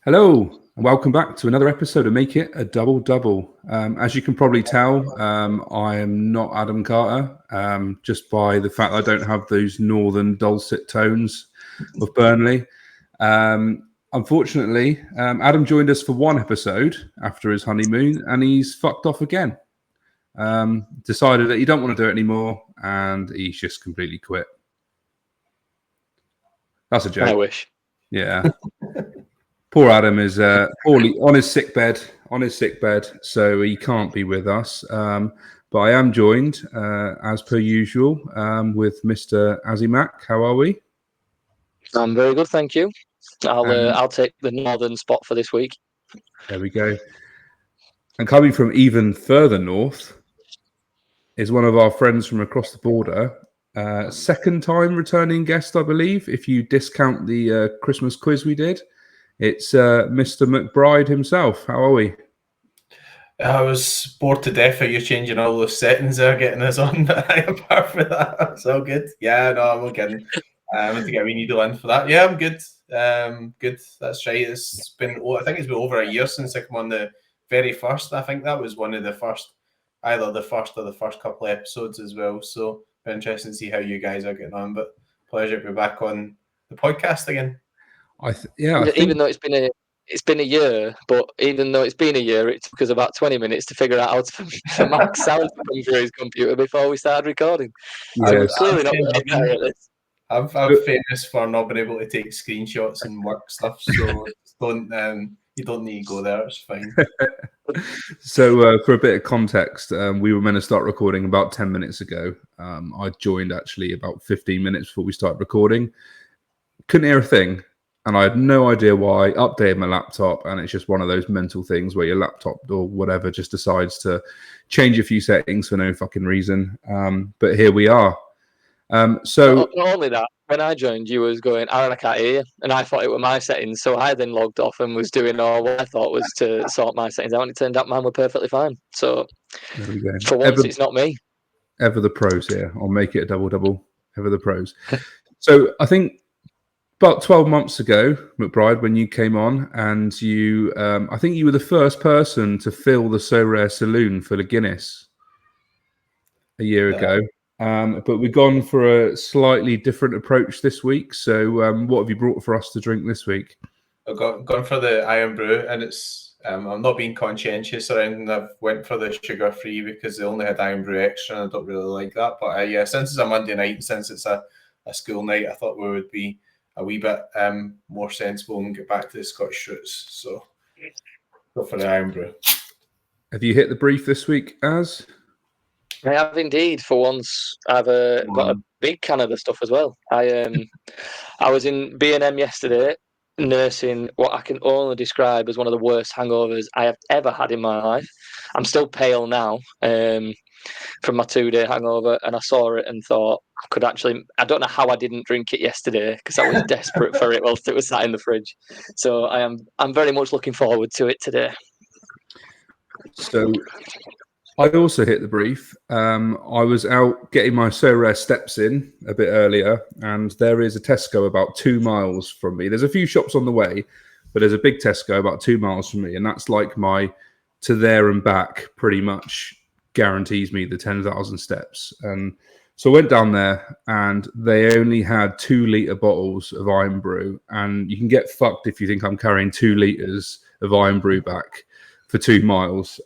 Hello, and welcome back to another episode of Make It a Double Double. As you can probably tell, I am not Adam Carter, just by the fact I don't have those northern dulcet tones of Burnley. Unfortunately, Adam joined us for one episode after his honeymoon, and he's fucked off again. Decided that he don't want to do it anymore, and he's just completely quit. That's a joke. I wish. Yeah. Poor Adam is poorly on his sick bed, so he can't be with us. But I am joined, as per usual, with Mr. Mac. How are we? I'm very good, thank you. I'll take the northern spot for this week. There we go. And coming from even further north is one of our friends from across the border. Second time returning guest, I believe, if you discount the Christmas quiz we did. It's Mr. McBride himself. How are we? I was bored to death of you changing all those settings there, getting us on. Apart from that, it's all good. Yeah, no, I'm not kidding. I went to get a wee needle in for that. Yeah, I'm good. Good. That's right. I think it's been over a year since I came on the very first. I think that was one of the first, either the first or the first couple of episodes as well. So, be interesting to see how you guys are getting on. But pleasure to be back on the podcast again. Even though it's been a year, but even though it's been a year, it took us about 20 minutes to figure out how for Marc's sound to come through his computer before we started recording. Yes. So we're clearly not better at this. I'm famous for not being able to take screenshots and work stuff, so you don't need to go there. It's fine. So for a bit of context, we were meant to start recording about 10 minutes ago. I joined actually about 15 minutes before we started recording. Couldn't hear a thing. And I had no idea why. I updated my laptop, and it's just one of those mental things where your laptop or whatever just decides to change a few settings for no fucking reason. But here we are. So not only that, when I joined, you was going, Aaron, I can't hear you, and I thought it were my settings. So I then logged off and was doing all what I thought was to sort my settings out, and it turned out mine were perfectly fine. So there we go. For once, it's not me. Ever the pros here. I'll make it a double. Ever the pros. So I think about 12 months ago, McBride, when you came on, and you, I think you were the first person to fill the Sorare Saloon for the Guinness a year ago. But we've gone for a slightly different approach this week. So what have you brought for us to drink this week? I've gone for the Iron Brew, and it's I'm not being conscientious or anything. I've went for the sugar-free because they only had Iron Brew extra, and I don't really like that. But yeah, since it's a Monday night and since it's a school night, I thought we would be a wee bit more sensible and get back to the Scottish roots. So go for the Iron Brew. Have you hit the brief this week, Az? I have indeed. For once, I've got a big can of the stuff as well. I was in B&M yesterday, nursing what I can only describe as one of the worst hangovers I have ever had in my life. I'm still pale now from my 2-day hangover, and I saw it and thought I don't know how I didn't drink it yesterday because I was desperate for it whilst it was sat in the fridge. So I'm very much looking forward to it today. So I also hit the brief. I was out getting my Sorare steps in a bit earlier, and there is a Tesco about 2 miles from me. There's a few shops on the way, but there's a big Tesco about 2 miles from me, and that's like my to there and back pretty much guarantees me the 10,000 steps. And so I went down there, and they only had 2-litre bottles of Iron Brew, and you can get fucked if you think I'm carrying 2 litres of Iron Brew back for 2 miles.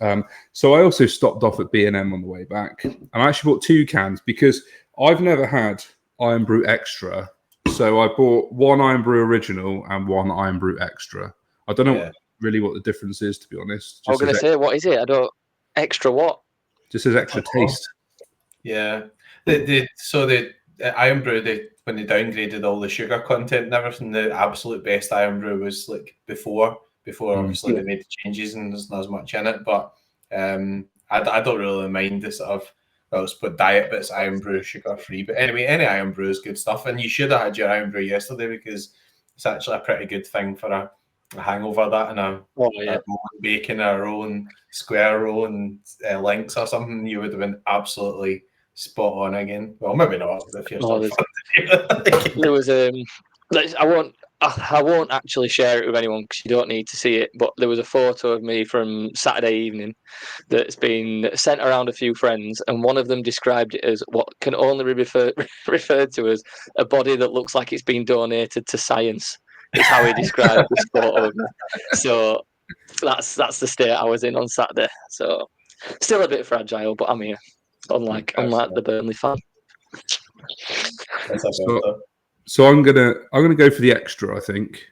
So I also stopped off at B&M on the way back, and I actually bought 2 cans because I've never had Iron Brew Extra. So I bought 1 Iron Brew Original and 1 Iron Brew Extra. I don't know really what the difference is, to be honest. I was going to say, what is it? Extra what? Just as extra taste. Yeah. The Iron Brew, when they downgraded all the sugar content and everything, the absolute best Iron Brew was like before obviously they made the changes and there's not as much in it. But I don't really mind the sort of, well, it's put diet, but it's Iron Brew sugar free. But anyway, any Iron Brew is good stuff, and you should have had your Iron Brew yesterday because it's actually a pretty good thing for a hangover. That and a bacon, a roll and square roll and links or something, you would have been absolutely spot on again. Well, maybe not if you're still there was I I won't actually share it with anyone because you don't need to see it. But there was a photo of me from Saturday evening that's been sent around a few friends, and one of them described it as what can only be referred to as a body that looks like it's been donated to science. Is how he described this photo of me. So that's the state I was in on Saturday. So still a bit fragile, but I'm here. Unlike the Burnley fan. So I'm gonna go for the extra. I think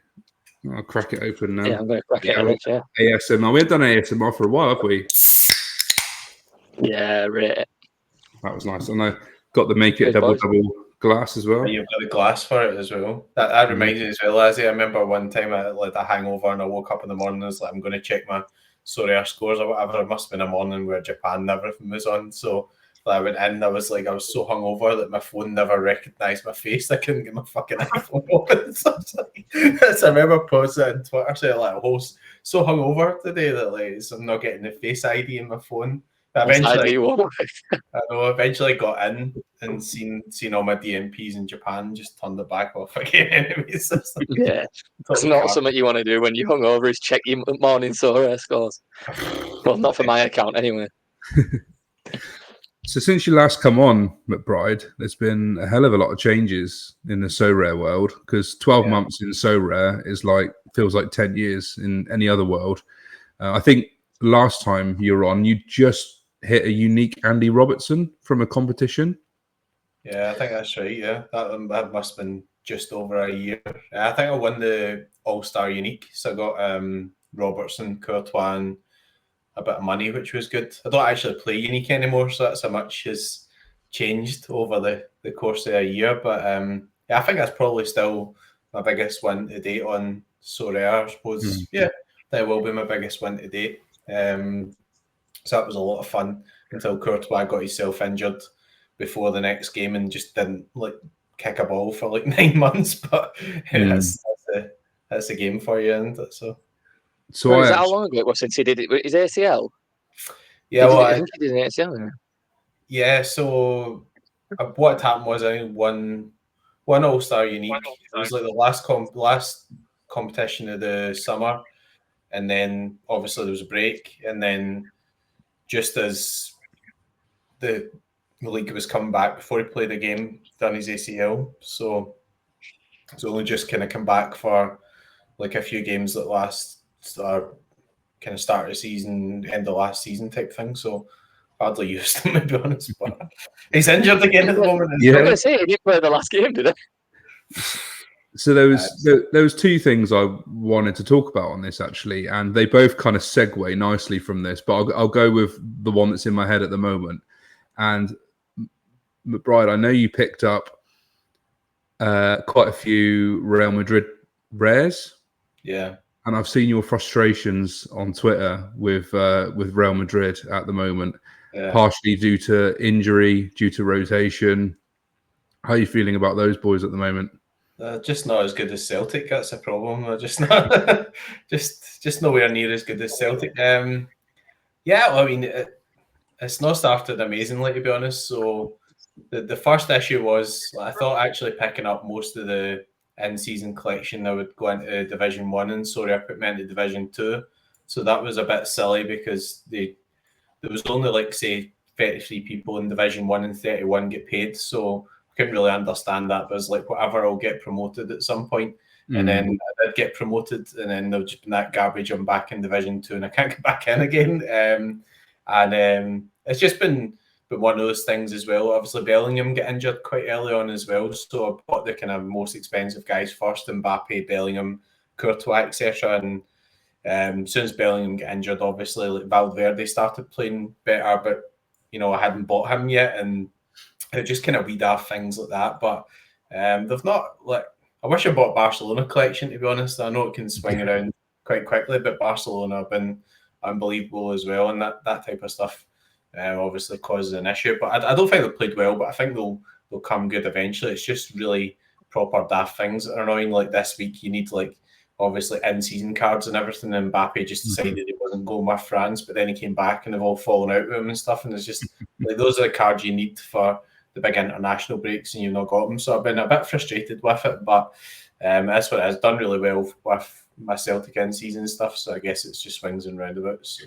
I'll crack it open now. Yeah, I'm gonna crack it open. Yeah. ASMR. We haven't done ASMR for a while, have we? Yeah, right. That was nice. And I got the make it double glass as well. You've got the glass for it as well. That reminds me as well, Lazzy. I remember one time I had a hangover and I woke up in the morning and I was like, I'm going to check my Sorare scores or whatever. It must have been a morning where Japan and everything was on. So I went in, I was so hungover that my phone never recognised my face. I couldn't get my fucking iPhone open. So I remember posting it on Twitter saying so hungover today that I'm not getting the Face ID in my phone. Eventually, I eventually got in and seen all my DMPs in Japan, just turned it back off again. Anyways, yeah, it's not something you want to do when you're hungover. Is check your morning Sorare scores. Well, not for my account anyway. So since you last come on, McBride, there's been a hell of a lot of changes in the Sorare world, because 12 months in Sorare is feels like 10 years in any other world. I think last time you were on, you just hit a unique Andy Robertson from a competition. Yeah, I think that's right. Yeah, that must have been just over a year. I think I won the All-Star Unique, so I got Robertson, Courtois, and a bit of money, which was good. I don't actually play Unique anymore, so that's how much has changed over the course of a year. But I think that's probably still my biggest win to date on Sorare, I suppose. Yeah, that will be my biggest win to date. So that was a lot of fun until Courtois got himself injured before the next game and just didn't kick a ball for 9 months. But that's the game for you, isn't it? So is that how long ago it was since he did it? His ACL? Yeah, I think he did an ACL. Yeah, so what happened was I won All-Star Unique. It was the last competition of the summer, and then obviously there was a break, and then just as the league was coming back before he played a game, done his ACL. So it's only just kind of come back for a few games that are kind of start of the season, end of last season type thing. So hardly used him, to be honest. But he's injured again at the moment. I was going to say, he didn't play the last game, did he? So there was two things I wanted to talk about on this, actually, and they both kind of segue nicely from this, but I'll go with the one that's in my head at the moment. And McBride, I know you picked up quite a few Real Madrid rares. Yeah. And I've seen your frustrations on Twitter with Real Madrid at the moment, partially due to injury, due to rotation. How are you feeling about those boys at the moment? Just not as good as Celtic. That's a problem. They're just not, just nowhere near as good as Celtic. I mean, it's not started amazingly, to be honest. So the first issue was I thought actually picking up most of the in-season collection I would go into Division 1, and I put me into Division 2. So that was a bit silly because there was only say 33 people in Division 1 and 31 get paid. So I couldn't really understand that. But it was whatever, I'll get promoted at some point. And then I did get promoted, and then there's just been that garbage. I'm back in Division 2 and I can't get back in again. It's just been one of those things as well. Obviously, Bellingham get injured quite early on as well. So I bought the kind of most expensive guys first: Mbappe, Bellingham, Courtois, etc. And as soon as Bellingham get injured, obviously Valverde started playing better, but I hadn't bought him yet, and it just kind of weed off things like that. But they've not I wish I bought Barcelona collection, to be honest. I know it can swing around quite quickly, but Barcelona have been unbelievable as well, and that type of stuff obviously causes an issue. But I don't think they've played well, but I think they'll come good eventually. It's just really proper daft things that are annoying. Like this week, you need obviously in-season cards and everything. And Mbappe just decided he wasn't going with France, but then he came back and they've all fallen out with him and stuff. And it's just those are the cards you need for the big international breaks, and you've not got them. So I've been a bit frustrated with it, but That's what I've done really well with my Celtic in-season stuff. So I guess it's just swings and roundabouts. So.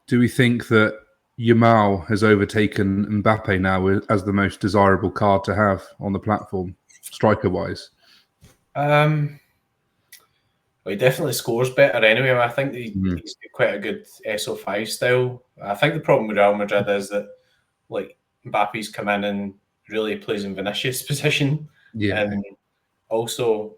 Do we think that Yamal has overtaken Mbappe now as the most desirable card to have on the platform, striker-wise? Well, he definitely scores better anyway. I think he's got quite a good SO5 style. I think the problem with Real Madrid is that like Mbappe's come in and really plays in Vinicius' position. Yeah. And also,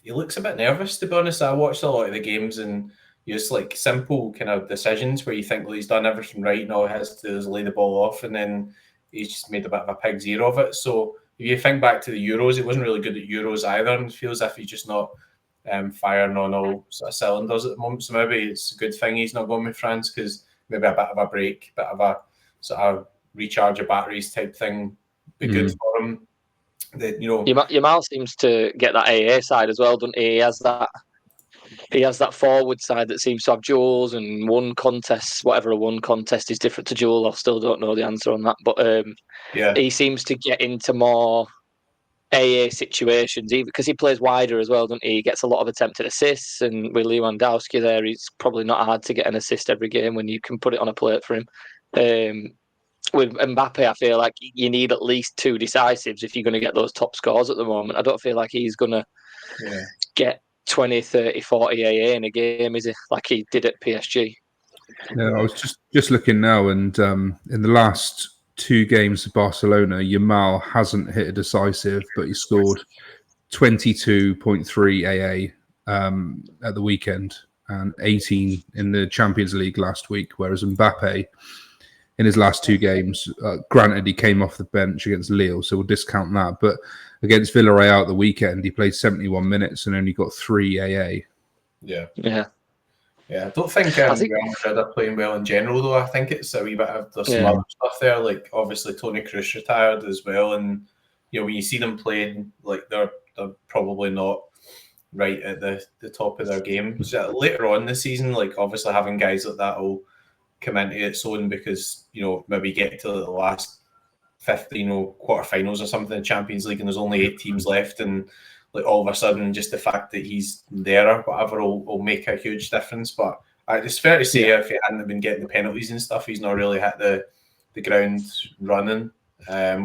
he looks a bit nervous, to be honest. I watched a lot of the games and just like simple kind of decisions where you think, well, he's done everything right and all he has to do is lay the ball off, and then he's just made a bit of a pig's ear of it. So if you think back to the Euros, he wasn't really good at Euros either, and it feels as if he's just not firing on all sort of cylinders at the moment. So maybe it's a good thing he's not going with France, because maybe a bit of a break, bit of a sort of recharge of batteries type thing be good for him. That, you know, Yamal seems to get that AA side as well, doesn't he? He has that forward side that seems to have duels and one contest. Whatever a one contest is different to duel. I still don't know the answer on that, but he seems to get into more AA situations, because he plays wider as well, doesn't he? He gets a lot of attempted assists, and with Lewandowski there, it's probably not hard to get an assist every game when you can put it on a plate for him. With Mbappe, I feel like you need at least 2 decisives if you're going to get those top scores at the moment. I don't feel like he's going to get 20, 30, 40 AA in a game, is he? Like he did at PSG. No, I was just looking now, and in the last 2 games for Barcelona, Yamal hasn't hit a decisive, but he scored 22.3 AA at the weekend and 18 in the Champions League last week, whereas Mbappe, in his last 2 games, granted he came off the bench against Lille, so we'll discount that, but against Villarreal at the weekend, he played 71 minutes and only got 3 AA. Yeah. I don't think Real Madrid are playing well in general, though. I think it's a wee bit of there's some other stuff there. Like obviously Toni Kroos retired as well, and you know when you see them playing, like they're probably not right at the top of their game. So later on in the season, like obviously having guys like that will come into its own, because you know maybe get to the last 15 or quarterfinals or something in Champions League, and there's only 8 teams left, and like all of a sudden, just the fact that he's there or whatever will make a huge difference. But it's fair to say if he hadn't been getting the penalties and stuff, he's not really hit the ground running,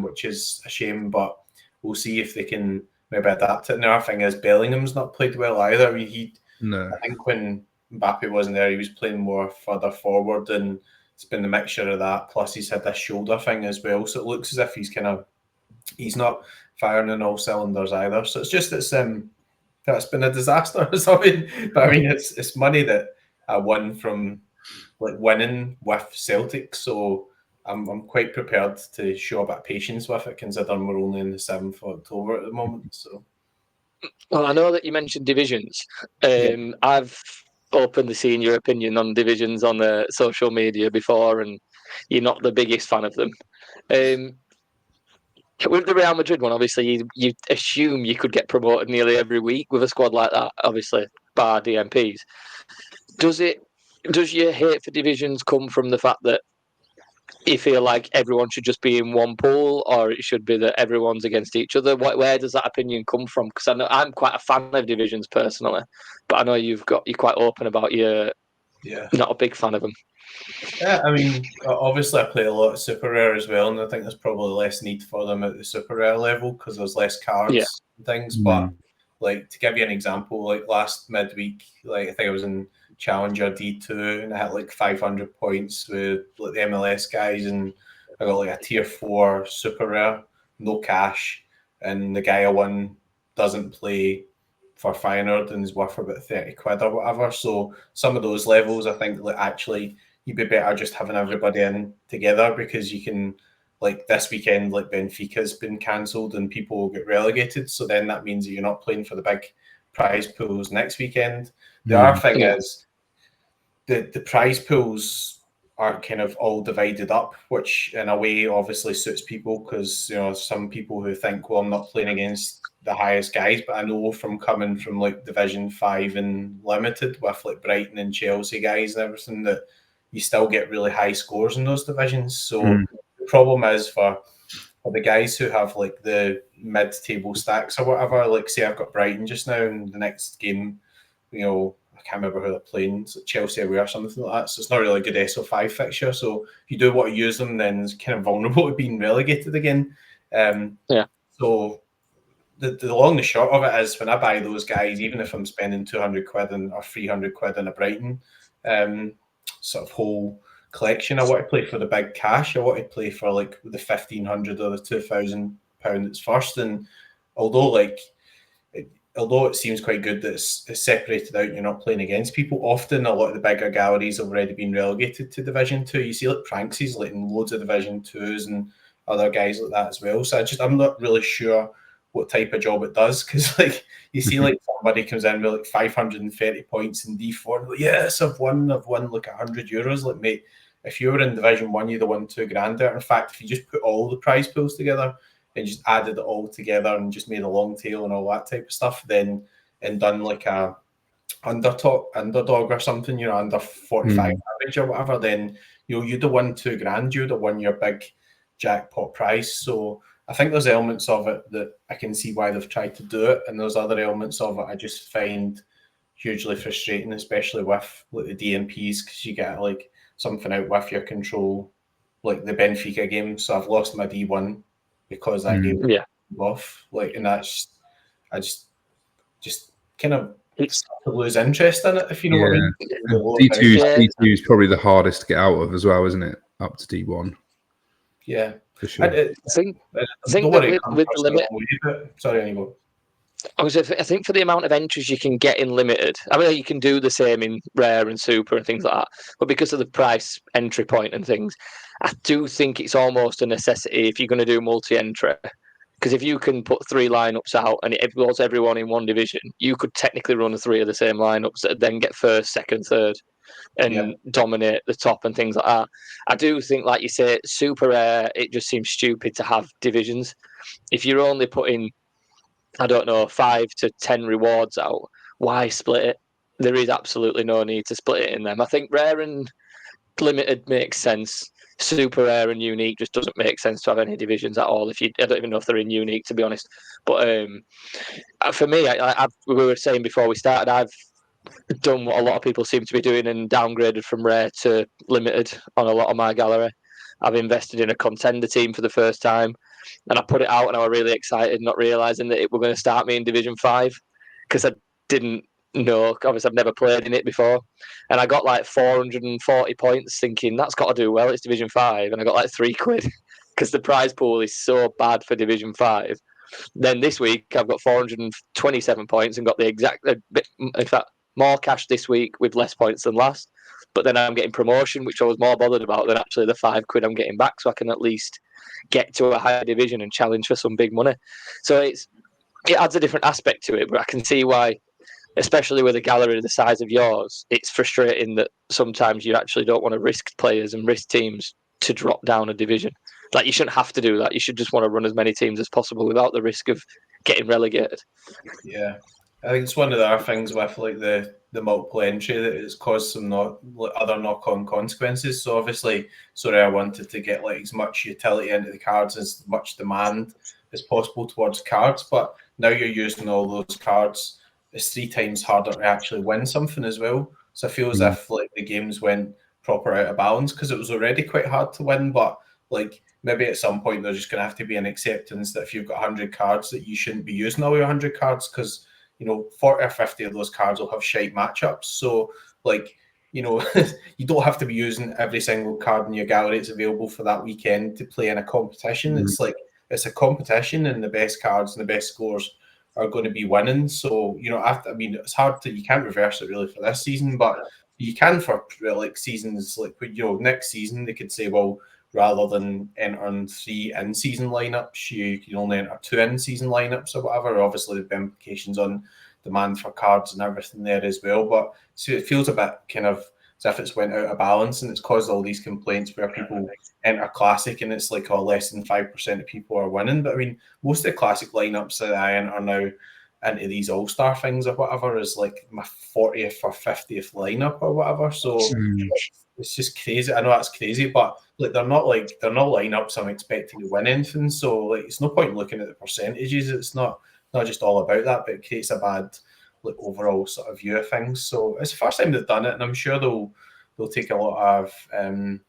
which is a shame. But we'll see if they can maybe adapt it. And the other thing is Bellingham's not played well either. I mean, I think when Mbappe wasn't there, he was playing more further forward, and it's been the mixture of that. Plus, he's had this shoulder thing as well, so it looks as if he's not firing on all cylinders either. So it's just it's been a disaster or something. But I mean, it's money that I won from like winning with Celtic, so I'm quite prepared to show a bit of patience with it, considering we're only in the 7th of October at the moment. So, well, I know that you mentioned divisions. I've openly seen your opinion on divisions on the social media before, and you're not the biggest fan of them. With the Real Madrid one, obviously, you assume you could get promoted nearly every week with a squad like that, obviously, bar DMPs. Does your hate for divisions come from the fact that you feel like everyone should just be in one pool, or it should be that everyone's against each other? Where does that opinion come from? Because I know I'm quite a fan of divisions personally, but I know you're quite open about you're not a big fan of them. Yeah, I mean, obviously I play a lot of Super Rare as well, and I think there's probably less need for them at the Super Rare level because there's less cards and things. But like to give you an example, like last midweek, like I think I was in Challenger D2 and I had like 500 points with like the MLS guys, and I got like a tier 4 Super Rare, no cash, and the guy I won doesn't play for Feyenoord and is worth about 30 quid or whatever. So some of those levels, I think like actually you'd be better just having everybody in together, because you can, like this weekend, like Benfica's been cancelled and people will get relegated. So then that means that you're not playing for the big prize pools next weekend. The other thing is the prize pools are kind of all divided up, which in a way obviously suits people, because you know some people who think, well, I'm not playing against the highest guys, but I know from coming from like Division 5 and Limited with like Brighton and Chelsea guys and everything, that you still get really high scores in those divisions. So the problem is for the guys who have like the mid-table stacks or whatever. Like, say I've got Brighton just now, and the next game, I can't remember who they're playing. It's like Chelsea away or something like that. So it's not really a good SO5 fixture. So if you do want to use them, then it's kind of vulnerable to being relegated again. So the long and the short of it is, when I buy those guys, even if I'm spending 200 quid or 300 quid in a Brighton sort of whole collection, I want to play for the big cash. I want to play for like the 1,500 or the £2,000 that's first. And although it seems quite good that it's separated out, you're not playing against people, often a lot of the bigger galleries have already been relegated to Division 2. You see like Pranksy's like in loads of Division 2s and other guys like that as well. So I'm not really sure what type of job it does, because like you see like somebody comes in with like 530 points in D4 and like, yes, I've won like €100. Like, mate, if you were in Division 1, you'd have won £2,000 there. In fact, if you just put all the prize pools together and just added it all together and just made a long tail and all that type of stuff, then and done like a underdog or something, under 45 average or whatever, then you'd have won £2,000. You'd have won your big jackpot prize. So I think there's elements of it that I can see why they've tried to do it, and there's other elements of it I just find hugely frustrating, especially with like the DMPs, because you get like something out with your control, like the Benfica game. So I've lost my D1 because I gave it off, like, and that's I just kind of start to lose interest in it, if you know what I mean. D2 is probably the hardest to get out of as well, isn't it? Up to D1. Yeah, for sure. I think that with the limit. Sorry, anymore. I think for the amount of entries you can get in limited, I mean, you can do the same in rare and super and things like that, but because of the price entry point and things, I do think it's almost a necessity if you're going to do multi-entry. Because if you can put 3 lineups out and it was everyone in one division, you could technically run 3 of the same lineups and then get first, second, third, and dominate the top and things like that. I do think, like you say, super rare, it just seems stupid to have divisions. If you're only putting, I don't know, 5 to 10 rewards out, why split it? There is absolutely no need to split it in them. I think rare and limited makes sense. Super rare and unique just doesn't make sense to have any divisions at all. I don't even know if they're in unique, to be honest. But for me, we were saying before we started, I've done what a lot of people seem to be doing and downgraded from rare to limited on a lot of my gallery. I've invested in a contender team for the first time, and I put it out and I was really excited, not realising that it were going to start me in Division 5, because I didn't know. Obviously, I've never played in it before. And I got like 440 points thinking, that's got to do well, it's Division 5. And I got like £3 because the prize pool is so bad for Division 5. Then this week, I've got 427 points and got the exact, in fact, more cash this week with less points than last. But then I'm getting promotion, which I was more bothered about than actually the £5 I'm getting back, so I can at least get to a higher division and challenge for some big money. So it adds a different aspect to it, but I can see why, especially with a gallery the size of yours, it's frustrating that sometimes you actually don't want to risk players and risk teams to drop down a division. Like, you shouldn't have to do that. You should just want to run as many teams as possible without the risk of getting relegated. Yeah, I think it's one of the other things with like the multiple entry that has caused some other knock-on consequences. So obviously, I wanted to get like as much utility into the cards, as much demand as possible towards cards, but now you're using all those cards, it's 3 times harder to actually win something as well. So I feel as if like the games went proper out of balance, because it was already quite hard to win, but like maybe at some point there's just going to have to be an acceptance that if you've got 100 cards that you shouldn't be using all your 100 cards, because 40 or 50 of those cards will have shite matchups. So like, you don't have to be using every single card in your gallery that's available for that weekend to play in a competition. It's like, it's a competition, and the best cards and the best scores are going to be winning. So, it's hard you can't reverse it really for this season, but you can for like seasons like, next season they could say, well, rather than entering 3 in-season lineups, you can only enter 2 in-season lineups or whatever. Obviously, there'd be implications on demand for cards and everything there as well. But so it feels a bit kind of as if it's went out of balance, and it's caused all these complaints where people enter Classic and it's like, less than 5% of people are winning. But I mean, most of the Classic lineups that I enter now, into these all-star things or whatever as like my 40th or 50th lineup or whatever. So it's just crazy. I know that's crazy, but like they're not lineups I'm expecting to win anything. So like it's no point looking at the percentages. It's not just all about that, but it creates a bad like overall sort of view of things. So it's the first time they've done it, and I'm sure they'll take a lot of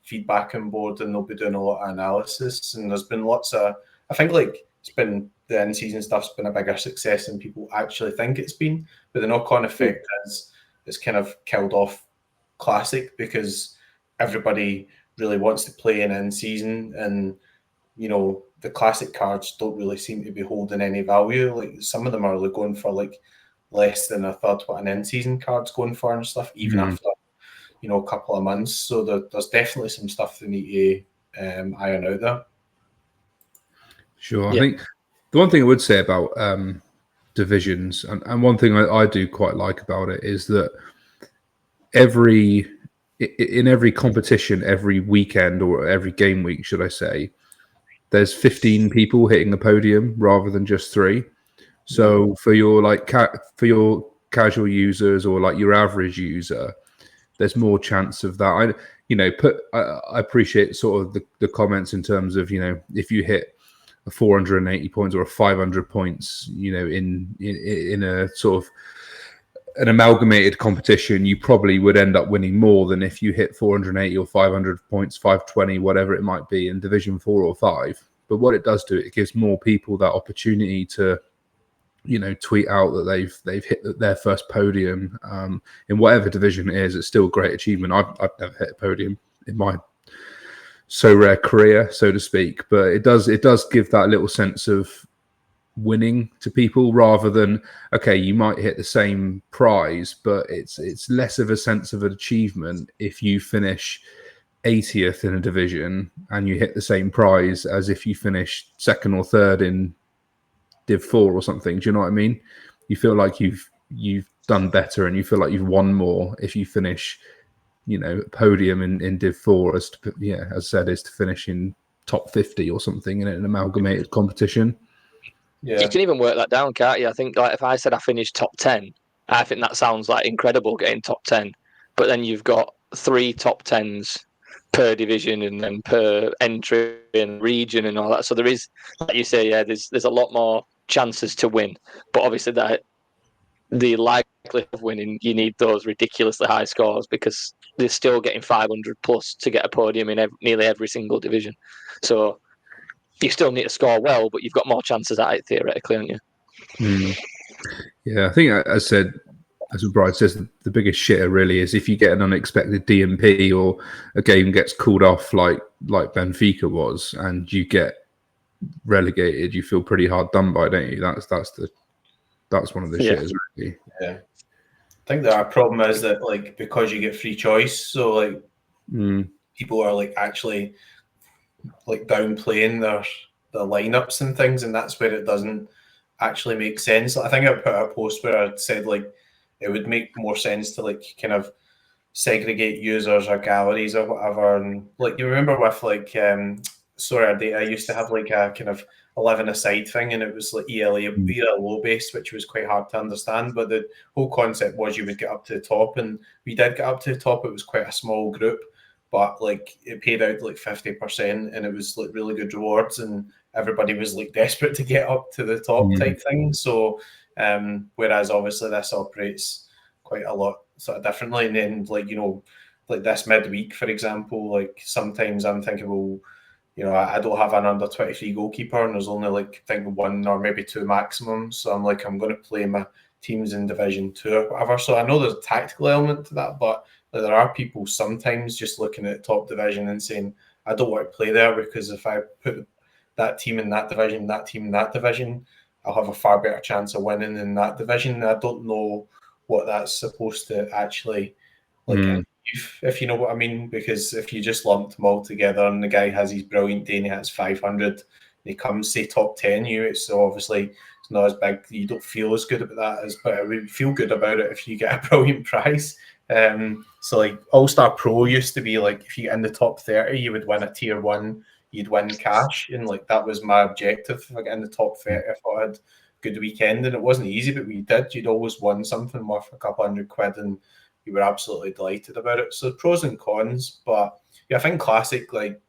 feedback on board, and they'll be doing a lot of analysis. And there's been lots of, I think like it's been the in-season stuff's been a bigger success than people actually think it's been. But the knock-on effect is it's kind of killed off Classic because everybody really wants to play in in-season, and you know the Classic cards don't really seem to be holding any value. Like some of them are like going for like less than a third what an in-season card's going for and stuff, even after a couple of months. So there's definitely some stuff they need to iron out there. Sure. I think the one thing I would say about divisions, and one thing I do quite like about it, is that in every competition, every weekend or every game week, should I say, there's 15 people hitting the podium rather than just 3. So for your for your casual users or like your average user, there's more chance of that. I appreciate sort of the comments in terms of, if you hit a 480 points or a 500 points, in a sort of an amalgamated competition, you probably would end up winning more than if you hit 480 or 500 points, 520, whatever it might be in Division 4 or 5. But what it does do, it gives more people that opportunity to, tweet out that they've hit their first podium in whatever division it is. It's still a great achievement. I've never hit a podium in my Sorare career, so to speak, but it does give that little sense of winning to people, rather than, okay, you might hit the same prize, but it's less of a sense of an achievement if you finish 80th in a division and you hit the same prize as if you finish 2nd or 3rd in Div 4 or something. Do you know what I mean? You feel like you've done better, and you feel like you've won more if you finish, podium in Div 4 as I said, is to finish in top 50 or something in an amalgamated competition. Yeah. You can even work that down, can't you? I think like if I said I finished top 10, I think that sounds like incredible getting top 10. But then you've got 3 top 10s per division and then per entry and region and all that. So there is, like you say, there's a lot more chances to win. But obviously that the likelihood of winning, you need those ridiculously high scores because they're still getting 500 plus to get a podium in nearly every single division. So you still need to score well, but you've got more chances at it theoretically, haven't you? Yeah, I think, as said, as McBride says, the biggest shitter really is if you get an unexpected DMP or a game gets called off like Benfica was, and you get relegated. You feel pretty hard done by, don't you? That's one of the shitters, really. Yeah, I think the problem is that like because you get free choice, so like people are like actually like downplaying their lineups and things, and that's where it doesn't actually make sense. I think I put out a post where I said like it would make more sense to like kind of segregate users or galleries or whatever. And like you remember with like Sorare data, I used to have like a kind of 11-a-side thing, and it was like ELO based, which was quite hard to understand. But the whole concept was you would get up to the top, and we did get up to the top. It was quite a small group, but like it paid out like 50%, and it was like really good rewards, and everybody was like desperate to get up to the top type thing. So whereas obviously this operates quite a lot sort of differently, and then like like this midweek, for example, like sometimes I'm thinking, well, I don't have an under 23 goalkeeper, and there's only like I think 1 or maybe 2 maximum. So I'm like, I'm going to play my teams in Division 2 or whatever. So I know there's a tactical element to that, but there are people sometimes just looking at top division and saying, I don't want to play there because if I put that team in that division, that team in that division, I'll have a far better chance of winning in that division. I don't know what that's supposed to actually like if you know what I mean, because if you just lump them all together and the guy has his brilliant day and he has 500 and he comes say top 10 so obviously it's not as big, you don't feel as good about that but I would feel good about it if you get a brilliant prize. So like All-Star Pro used to be like if you get in the top 30 you would win a tier 1, you'd win cash, and like that was my objective. If I get in the top 30 I thought I'd good weekend, and it wasn't easy, but we did. You'd always won something worth a couple £100, and you were absolutely delighted about it. So pros and cons, but yeah, I think Classic, like,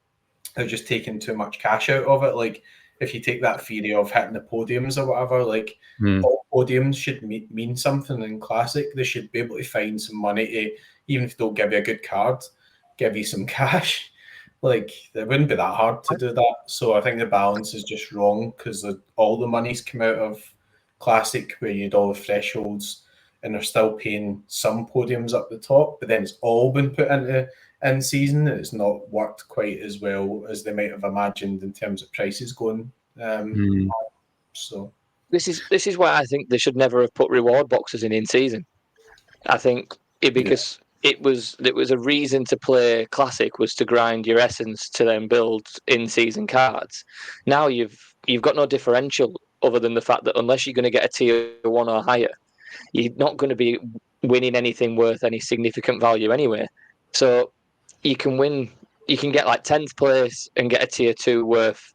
they're just taking too much cash out of it. Like, if you take that theory of hitting the podiums or whatever, like, all podiums should mean something in Classic. They should be able to find some money to, even if they don't give you a good card, give you some cash. Like, it wouldn't be that hard to do that. So I think the balance is just wrong, because all the money's come out of Classic, where you had all the thresholds, and they're still paying some podiums up the top, but then it's all been put into in season. It's not worked quite as well as they might have imagined in terms of prices going. So this is why I think they should never have put reward boxes in season. I think because it was a reason to play Classic, was to grind your essence to then build in season cards. Now you've got no differential other than the fact that unless you're going to get a tier 1 or higher, you're not going to be winning anything worth any significant value anyway. So you can get like 10th place and get a tier 2 worth,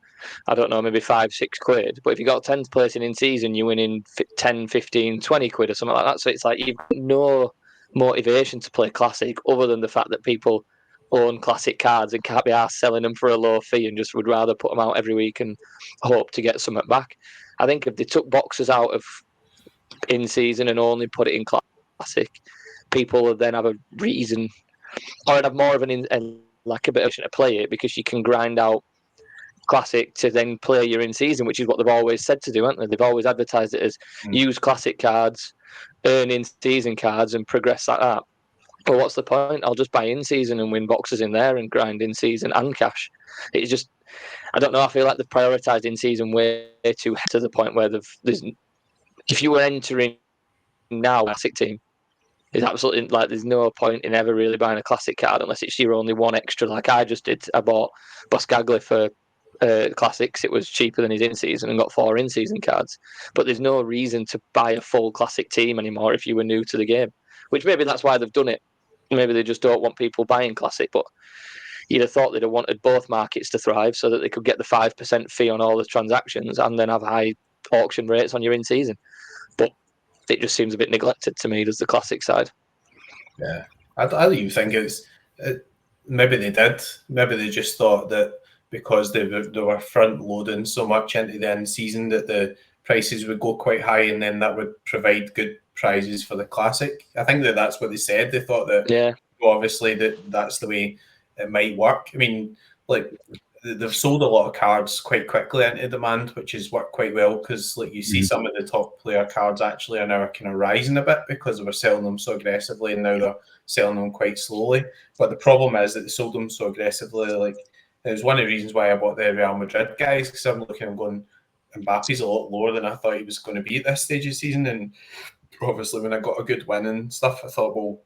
I don't know, maybe 5-6 quid. But if you got 10th place in season, you're winning 10, 15, 20 quid or something like that. So it's like you've got no motivation to play Classic other than the fact that people own Classic cards and can't be arsed selling them for a low fee, and just would rather put them out every week and hope to get something back. I think if they took boxes out of in season and only put it in Classic, people would then have a reason, or have more of like a bit of to play it, because you can grind out Classic to then play your in season, which is what they've always said to do, haven't they? They've always advertised it as use Classic cards, earn in season cards, and progress like that. But what's the point? I'll just buy in season and win boxes in there and grind in season and cash. It's just, I don't know. I feel like they've prioritised in season way too to the point where if you were entering now a Classic team, it's absolutely like there's no point in ever really buying a Classic card unless it's your only one extra. Like I just did. I bought Buscaglia for Classics. It was cheaper than his in season and got 4 in season cards. But there's no reason to buy a full Classic team anymore if you were new to the game. Which maybe that's why they've done it. Maybe they just don't want people buying Classic. But you'd have thought they'd have wanted both markets to thrive so that they could get the 5% fee on all the transactions and then have high auction rates on your in season. But it just seems a bit neglected to me. Does the Classic side? Yeah, I don't even think maybe they did. Maybe they just thought that because they were front loading so much into the end season that the prices would go quite high, and then that would provide good prizes for the Classic. I think that's what they said. They thought that obviously that's the way it might work. I mean, like, they've sold a lot of cards quite quickly into demand, which has worked quite well, because like you see some of the top player cards actually are now kind of rising a bit because they were selling them so aggressively, and now they're selling them quite slowly. But the problem is that they sold them so aggressively. Like, it was one of the reasons why I bought the Real Madrid guys, because I'm looking and going, Mbappe's a lot lower than I thought he was going to be at this stage of the season. And obviously when I got a good win and stuff, I thought, well,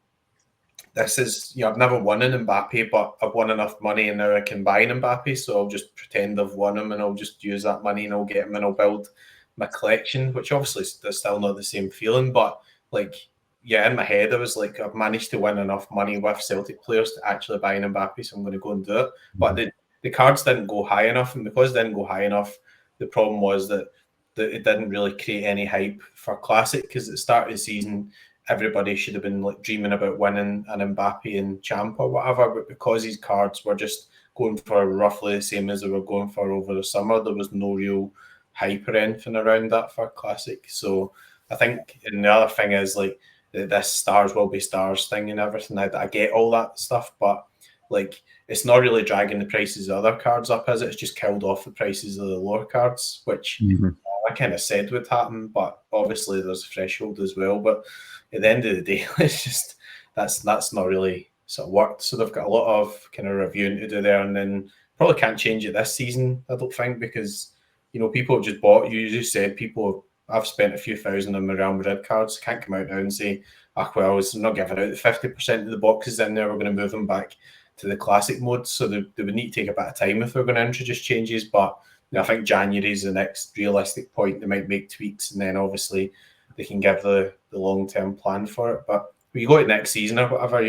this is, I've never won an Mbappe, but I've won enough money and now I can buy an Mbappe, so I'll just pretend I've won him and I'll just use that money and I'll get him and I'll build my collection, which obviously is still not the same feeling, but like, in my head I was like, I've managed to win enough money with Celtic players to actually buy an Mbappe, so I'm going to go and do it. But the cards didn't go high enough, and because it didn't go high enough, the problem was that it didn't really create any hype for Classic, because at the start of the season, everybody should have been like dreaming about winning an Mbappe and Champ or whatever, but because these cards were just going for roughly the same as they were going for over the summer, there was no real hype or anything around that for Classic. So I think, and the other thing is like this stars will be stars thing and everything. I get all that stuff, but like it's not really dragging the prices of other cards up, is it? It's just killed off the prices of the lower cards, which I kind of said would happen, but obviously there's a threshold as well. But at the end of the day, it's just that's not really sort of worked. So they've got a lot of kind of reviewing to do there, and then probably can't change it this season, I don't think, because people have just bought. You just said I've spent a few thousand on my Real Madrid cards. Can't come out now and say, well, I'm not giving out the 50% of the boxes in there. We're going to move them back to the Classic mode. So they would need to take a bit of time if they're going to introduce changes. But I think January is the next realistic point. They might make tweaks, and then obviously they can give the long-term plan for it. But when you go to next season or whatever,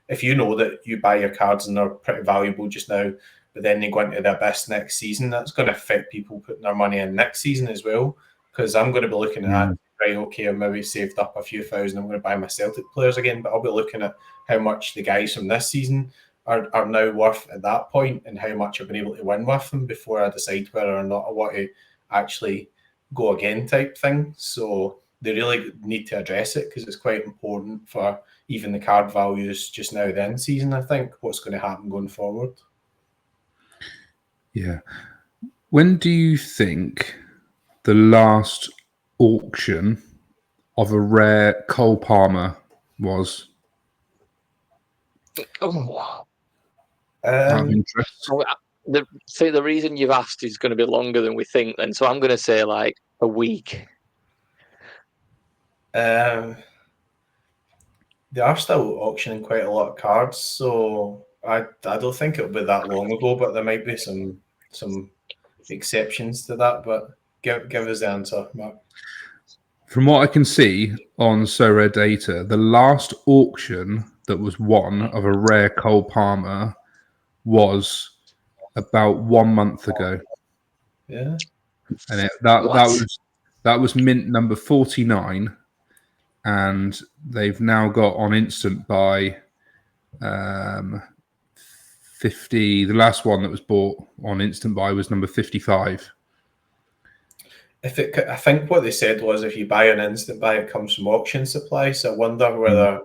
if you know that you buy your cards and they're pretty valuable just now, but then they go into the abyss next season, that's going to affect people putting their money in next season as well. because I'm going to be looking at that. Right, okay, I maybe saved up a few thousand. I'm going to buy my Celtic players again, but I'll be looking at how much the guys from this season are now worth at that point, and how much I've been able to win with them before I decide whether or not I want to actually go again, type thing. So they really need to address it, because it's quite important for even the card values just now then season. I think what's going to happen going forward. Yeah. When do you think the last auction of a rare Cole Palmer was? Oh. Out of interest. The reason you've asked is going to be longer than we think then. So I'm going to say like a week. They are still auctioning quite a lot of cards, so I don't think it'll be that long ago, but there might be some exceptions to that. But give us the answer, Mark. From what I can see on Sorare data, the last auction that was won of a rare Cole Palmer was about 1 month ago. Yeah, And that was mint number 49, and they've now got on instant buy 50. The last one that was bought on instant buy was number 55. I think what they said was if you buy an instant buy, it comes from auction supply. So I wonder whether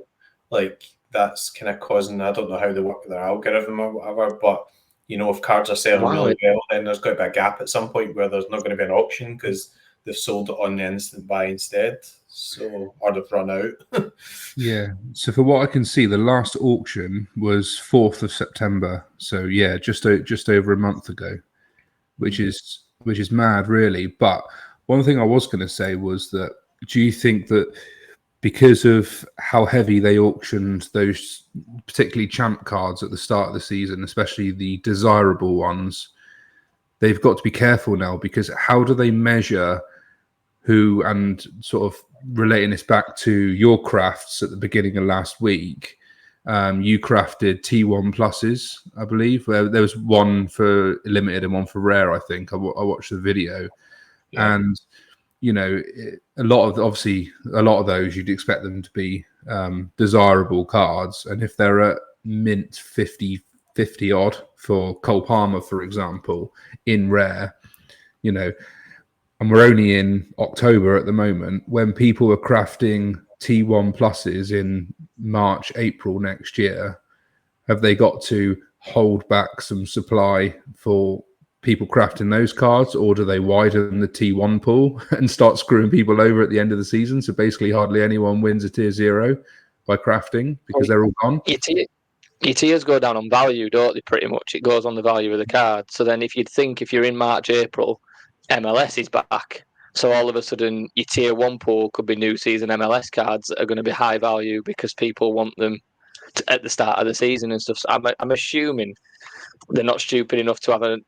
like that's kind of causing, I don't know how they work with their algorithm or whatever, but you know, if cards are selling really well, then there's got to be a gap at some point where there's not going to be an auction because they've sold it on the instant buy instead. So, or they've run out. Yeah. So for what I can see, the last auction was 4th of September. So yeah, just over a month ago, which is mad, really. But one thing I was going to say was that, do you think that because of how heavy they auctioned those particularly champ cards at the start of the season, especially the desirable ones, they've got to be careful now, because how do they measure who, and sort of relating this back to your crafts at the beginning of last week, you crafted T1 pluses, I believe, where there was one for limited and one for rare, I think. I watched the video. Yeah. And you know, a lot of those you'd expect them to be desirable cards, and if they're at mint 50 odd for Cole Palmer, for example, in rare, you know, and we're only in October at the moment, when people are crafting T1 pluses in March, April next year, have they got to hold back some supply for people crafting those cards, or do they widen the T1 pool and start screwing people over at the end of the season? So basically hardly anyone wins a tier 0 by crafting because they're all gone. Your tiers go down on value, don't they, pretty much? It goes on the value of the card. So then if you're in March, April, MLS is back. So all of a sudden your tier 1 pool could be new season MLS cards that are going to be high value because people want them at the start of the season and stuff. So I'm assuming they're not stupid enough to have an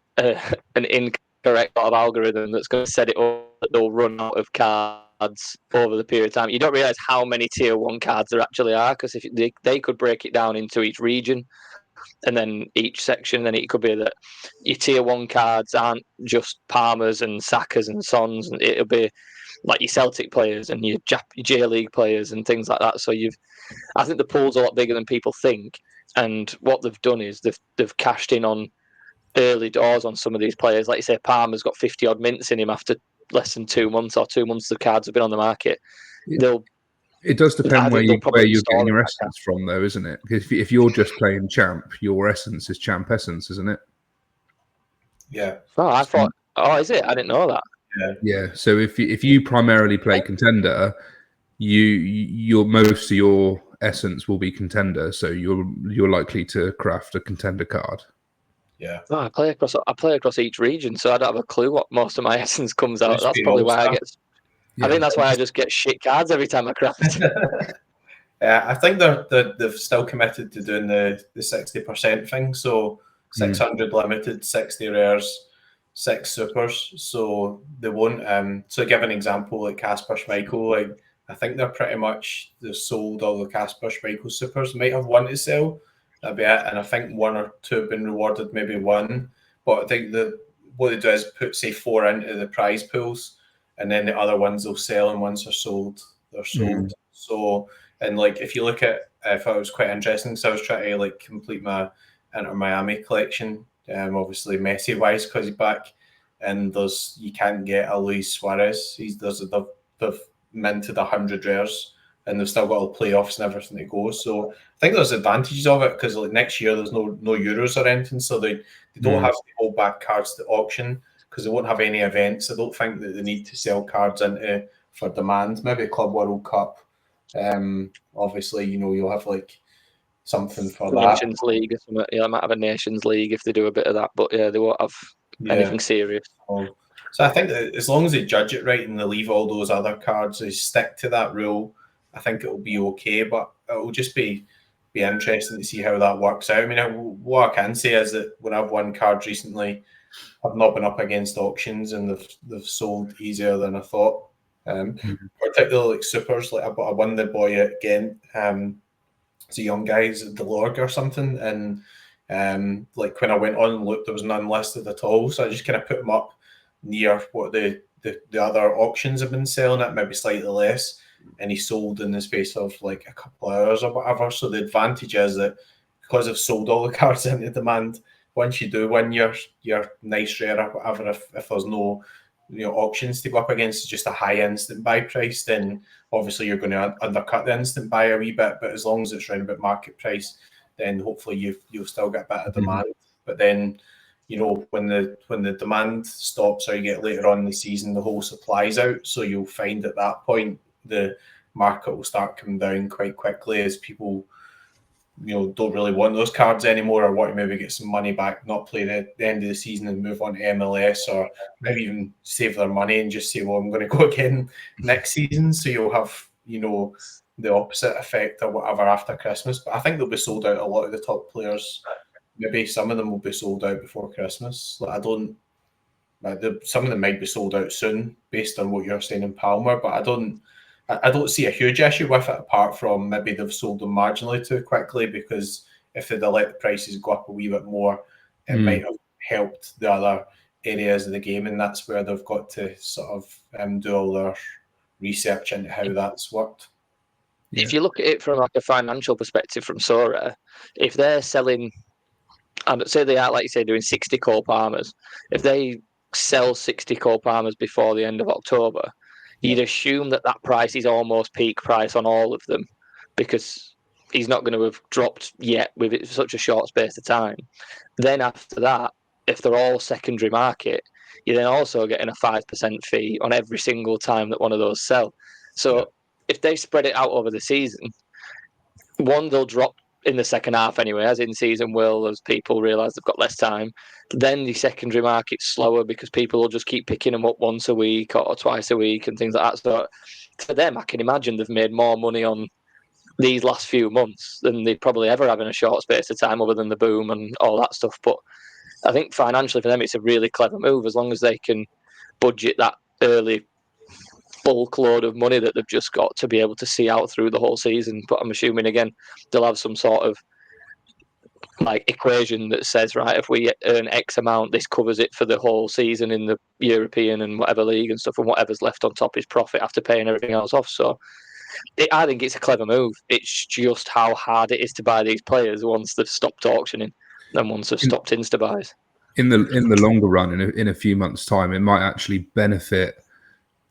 incorrect sort of algorithm that's going to set it up that they'll run out of cards over the period of time. You don't realise how many tier 1 cards there actually are, because if they could break it down into each region and then each section, then it could be that your tier 1 cards aren't just Palmers and Sakas and Sons, and it'll be like your Celtic players and your J League players and things like that. So I think the pool's a lot bigger than people think. And what they've done is they've cashed in on early doors on some of these players. Like you say, Palmer's got 50 odd mints in him after less than 2 months, or 2 months the cards have been on the market. It does depend where you're getting your essence from, though, isn't it? If you're just playing champ, your essence is champ essence, isn't it? Yeah. Oh, I thought. Oh, is it? I didn't know that. Yeah. So if you primarily play contender, your most of your essence will be contender, so you're likely to craft a contender card. Yeah. Oh, I play across each region, so I don't have a clue what most of my essence comes out. That's probably why I get. Yeah. I think that's why I just get shit cards every time I craft. I think they've still committed to doing the 60% thing. So 600 limited, 60 rares, 6 supers. So they won't. So give an example, like Casper Schmeichel, like I think they've sold all the Casper Schmeichel supers. Might have one to sell. That'd be it. And I think 1 or 2 have been rewarded, maybe 1. But I think what they do is put, say, 4 into the prize pools, and then the other ones they'll sell, and once they're sold, they're sold. So, and like if you look at, I thought it was quite interesting, so I was trying to like complete my Inter Miami collection, obviously Messi wise because he's back, and you can't get a Luis Suarez. They've minted 100 rares, and they've still got all the playoffs and everything to go. So I think there's advantages of it because like next year there's no Euros or anything, so they don't have to hold back cards to auction because they won't have any events. I don't think that they need to sell cards into for demand. Maybe Club World Cup. Obviously, you'll have like something for that. Nations League or something. Yeah, they might have a Nations League if they do a bit of that, but yeah, they won't have anything serious. So I think that as long as they judge it right and they leave all those other cards, they stick to that rule, I think it will be okay. But it will just be interesting to see how that works out. I mean, what I can say is that when I've won cards recently, I've not been up against auctions and they've sold easier than I thought. Particularly like supers, like I won the boy at Ghent. It's a young guy, he's at Delorg or something, and like when I went on and looked, there was none listed at all. So I just kind of put them up near what the other auctions have been selling at, maybe slightly less, and he sold in the space of like a couple of hours or whatever. So the advantage is that because I've sold all the cards into demand, once you do win your nice rare or whatever, if there's no auctions to go up against, just a high instant buy price, then obviously you're going to undercut the instant buy a wee bit. But as long as it's around about market price, then hopefully you'll still get a bit of demand. But then when the demand stops or you get later on in the season, the whole supply's out. So you'll find at that point the market will start coming down quite quickly as people don't really want those cards anymore, or want to maybe get some money back, not play the end of the season and move on to MLS, or maybe even save their money and just say, well, I'm going to go again next season. So you'll have the opposite effect or whatever after Christmas. But I think they'll be sold out. A lot of the top players, maybe some of them will be sold out before Christmas. Some of them might be sold out soon based on what you're saying in Palmer, but I don't see a huge issue with it, apart from maybe they've sold them marginally too quickly, because if they'd let the prices go up a wee bit more, it might have helped the other areas of the game, and that's where they've got to sort of do all their research into how that's worked. If you look at it from like a financial perspective from Sorare, if they're selling, and say they are, like you say, doing 60 Cole Palmers, if they sell 60 Cole Palmers before the end of October, you'd assume that price is almost peak price on all of them, because he's not going to have dropped yet with such a short space of time. Then after that, if they're all secondary market, you're then also getting a 5% fee on every single time that one of those sell. So if they spread it out over the season, one, they'll drop in the second half anyway, as in season will, as people realise they've got less time. Then the secondary market's slower because people will just keep picking them up once a week or twice a week and things like that. So for them, I can imagine they've made more money on these last few months than they probably ever have in a short space of time, other than the boom and all that stuff. But I think financially for them, it's a really clever move, as long as they can budget that early bulk load of money that they've just got to be able to see out through the whole season. But I'm assuming, again, they'll have some sort of like equation that says, right, if we earn X amount, this covers it for the whole season in the European and whatever league and stuff, and whatever's left on top is profit after paying everything else off. So I think it's a clever move. It's just how hard it is to buy these players once they've stopped auctioning and once they've stopped insta buys. In the longer run, in a few months' time, it might actually benefit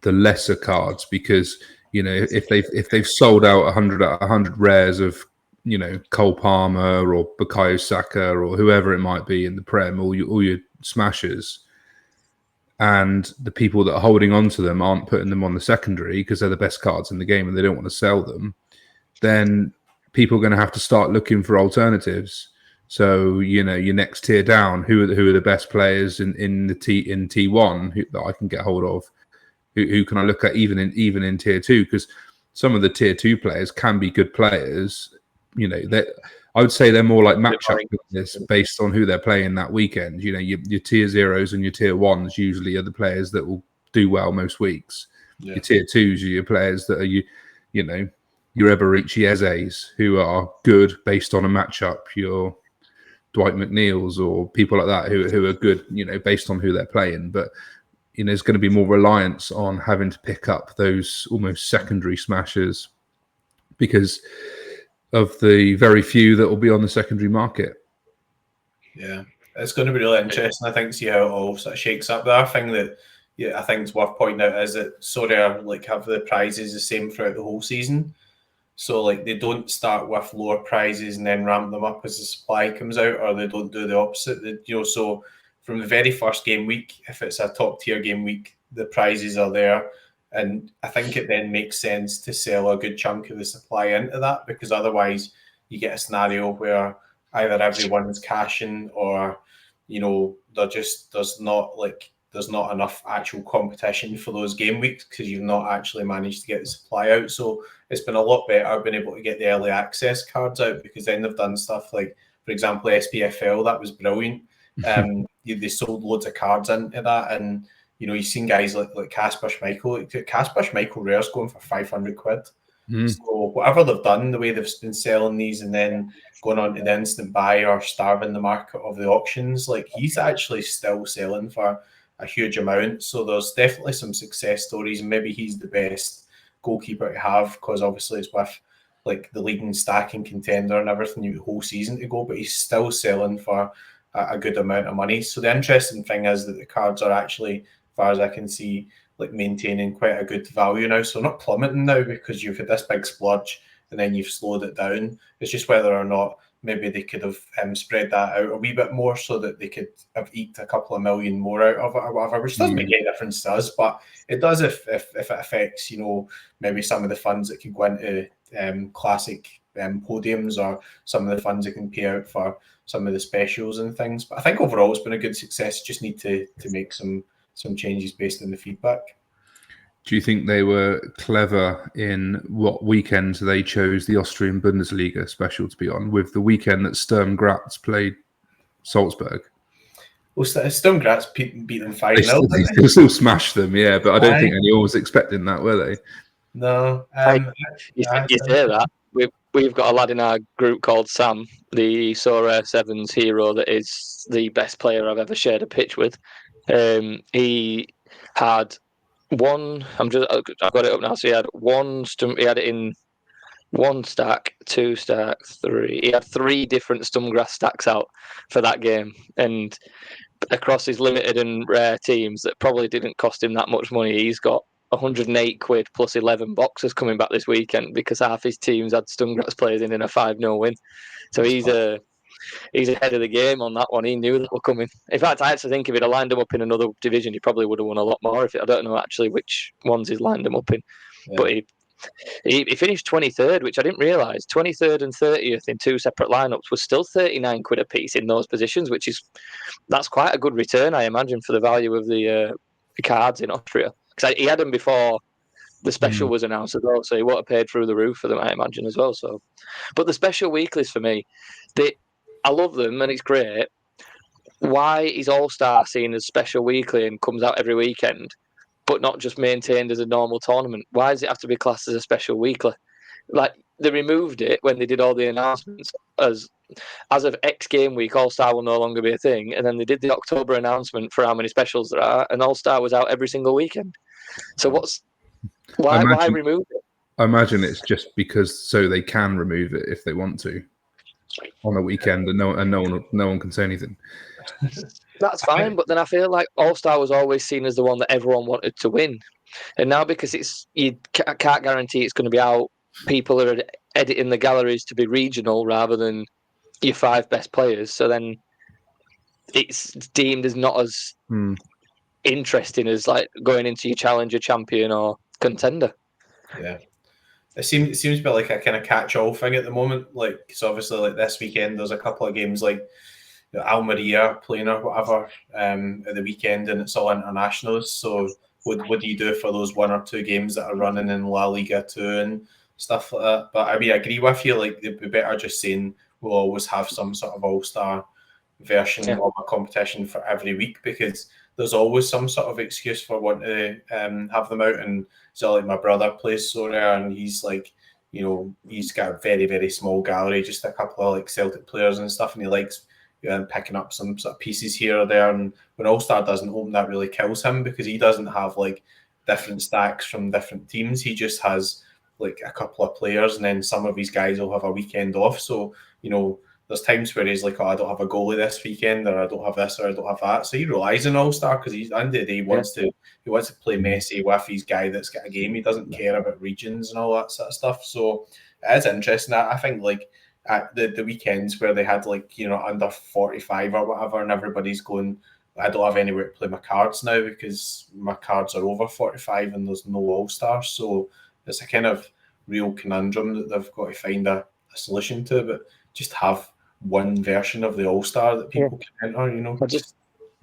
the lesser cards, because if they've sold out 100 rares of Cole Palmer or Bukayo Saka or whoever it might be in the Prem, all your smashers, and the people that are holding on to them aren't putting them on the secondary because they're the best cards in the game and they don't want to sell them, then people are going to have to start looking for alternatives. So your next tier down, who are the best players in T1 that I can get hold of? Who can I look at even in tier 2? Because some of the tier 2 players can be good players. I would say they're more like matchup business based on who they're playing that weekend. Your tier 0s and your tier 1s usually are the players that will do well most weeks. Your tier 2s are your players that are your Eberici Eze's, who are good based on a matchup. Your Dwight McNeil's or people like that who are good, based on who they're playing. But there's going to be more reliance on having to pick up those almost secondary smashers because of the very few that will be on the secondary market. Yeah, it's going to be really interesting, I think, see how it all sort of shakes up. The other thing that I think is worth pointing out is that Sorare have the prizes the same throughout the whole season. So they don't start with lower prizes and then ramp them up as the supply comes out, or they don't do the opposite. So from the very first game week, if it's a top tier game week, the prizes are there. And I think it then makes sense to sell a good chunk of the supply into that, because otherwise you get a scenario where either everyone's cashing or, there's not enough actual competition for those game weeks because you've not actually managed to get the supply out. So it's been a lot better being able to get the early access cards out, because then they've done stuff like, for example, SPFL. That was brilliant. They sold loads of cards into that, and you've seen guys like Casper Schmeichel. Casper Schmeichel Rare's going for 500 quid. So whatever they've done, the way they've been selling these and then going on to the instant buy or starving the market of the auctions, he's actually still selling for a huge amount. So there's definitely some success stories, and maybe he's the best goalkeeper to have, because obviously it's with the leading stacking contender and everything, the whole season to go, but he's still selling for a good amount of money. So the interesting thing is that the cards are actually, as far as I can see, maintaining quite a good value now. So not plummeting now because you've had this big splurge and then you've slowed it down. It's just whether or not maybe they could have spread that out a wee bit more so that they could have eked a couple of million more out of it or whatever, which doesn't make any difference to us, but it does if it affects, maybe some of the funds that could go into classic podiums, or some of the funds that can pay out for some of the specials and things. But I think overall it's been a good success. Just need to make some changes based on the feedback. Do you think they were clever in what weekend they chose the Austrian Bundesliga special to be on, with the weekend that Sturm Graz played Salzburg? Well, Sturm Graz beat them 5-0. They still smashed them, yeah, but I don't think anyone was expecting that, were they? No. You say that. We've got a lad in our group called Sam, the Sorare Sevens hero, that is the best player I've ever shared a pitch with. He had one. I've got it up now. So he had one. He had it in one stack, two stacks, three. He had three different Sturmgrass stacks out for that game, and across his limited and rare teams that probably didn't cost him that much money, he's got 108 quid plus 11 boxes coming back this weekend because half his teams had Sturmgrass players in a 5-0 win. So he's ahead of the game on that one. He knew that were coming. In fact, I actually think if he'd have lined them up in another division, he probably would have won a lot more. I don't know actually which ones he's lined them up in, but he finished 23rd, which I didn't realise. 23rd and 30th in two separate lineups was still 39 quid a piece in those positions, that's quite a good return, I imagine, for the value of the cards in Austria. Because he had them before the special was announced as well, so he would have paid through the roof for them, I imagine, as well. So, but the special weeklies for me, I love them and it's great. Why is All Star seen as special weekly and comes out every weekend, but not just maintained as a normal tournament? Why does it have to be classed as a special weekly? They removed it when they did all the announcements as of X game week, All Star will no longer be a thing. And then they did the October announcement for how many specials there are, and All Star was out every single weekend. So why remove it? I imagine it's just because so they can remove it if they want to on a weekend, and no one can say anything. That's fine, but then I feel like All Star was always seen as the one that everyone wanted to win, and now because you can't guarantee it's going to be out, people are editing the galleries to be regional rather than your 5 best players. So then it's deemed as not as interesting as going into your challenger, champion, or contender. Yeah. It seems to be like a kind of catch-all thing at the moment. So obviously, this weekend, there's a couple of games like Almeria playing or whatever at the weekend, and it's all internationals. So what do you do for those 1 or 2 games that are running in La Liga 2 and stuff like that? But I mean, I agree with you. They'd be better just saying we'll always have some sort of all-star version of a competition for every week, because there's always some sort of excuse for wanting to have them out. And so my brother plays Sorare, and he's he's got a very, very small gallery, just a couple of Celtic players and stuff, and he likes and picking up some sort of pieces here or there. And when All-Star doesn't open, that really kills him because he doesn't have like different stacks from different teams. He just has like a couple of players, and then some of these guys will have a weekend off. So, you know, there's times where he's like, oh, I don't have a goalie this weekend, or I don't have this, or I don't have that. So he relies on All-Star because he's, at the end of the day, he wants to play Messi with his guy that's got a game. He doesn't care about regions and all that sort of stuff. So it is interesting. I think like at the weekends where they had like, you know, under 45 or whatever, and everybody's going, I don't have anywhere to play my cards now because my cards are over 45 and there's no All-Star. So it's a kind of real conundrum that they've got to find a solution to, but just have one version of the All-Star that people can enter, you know. I just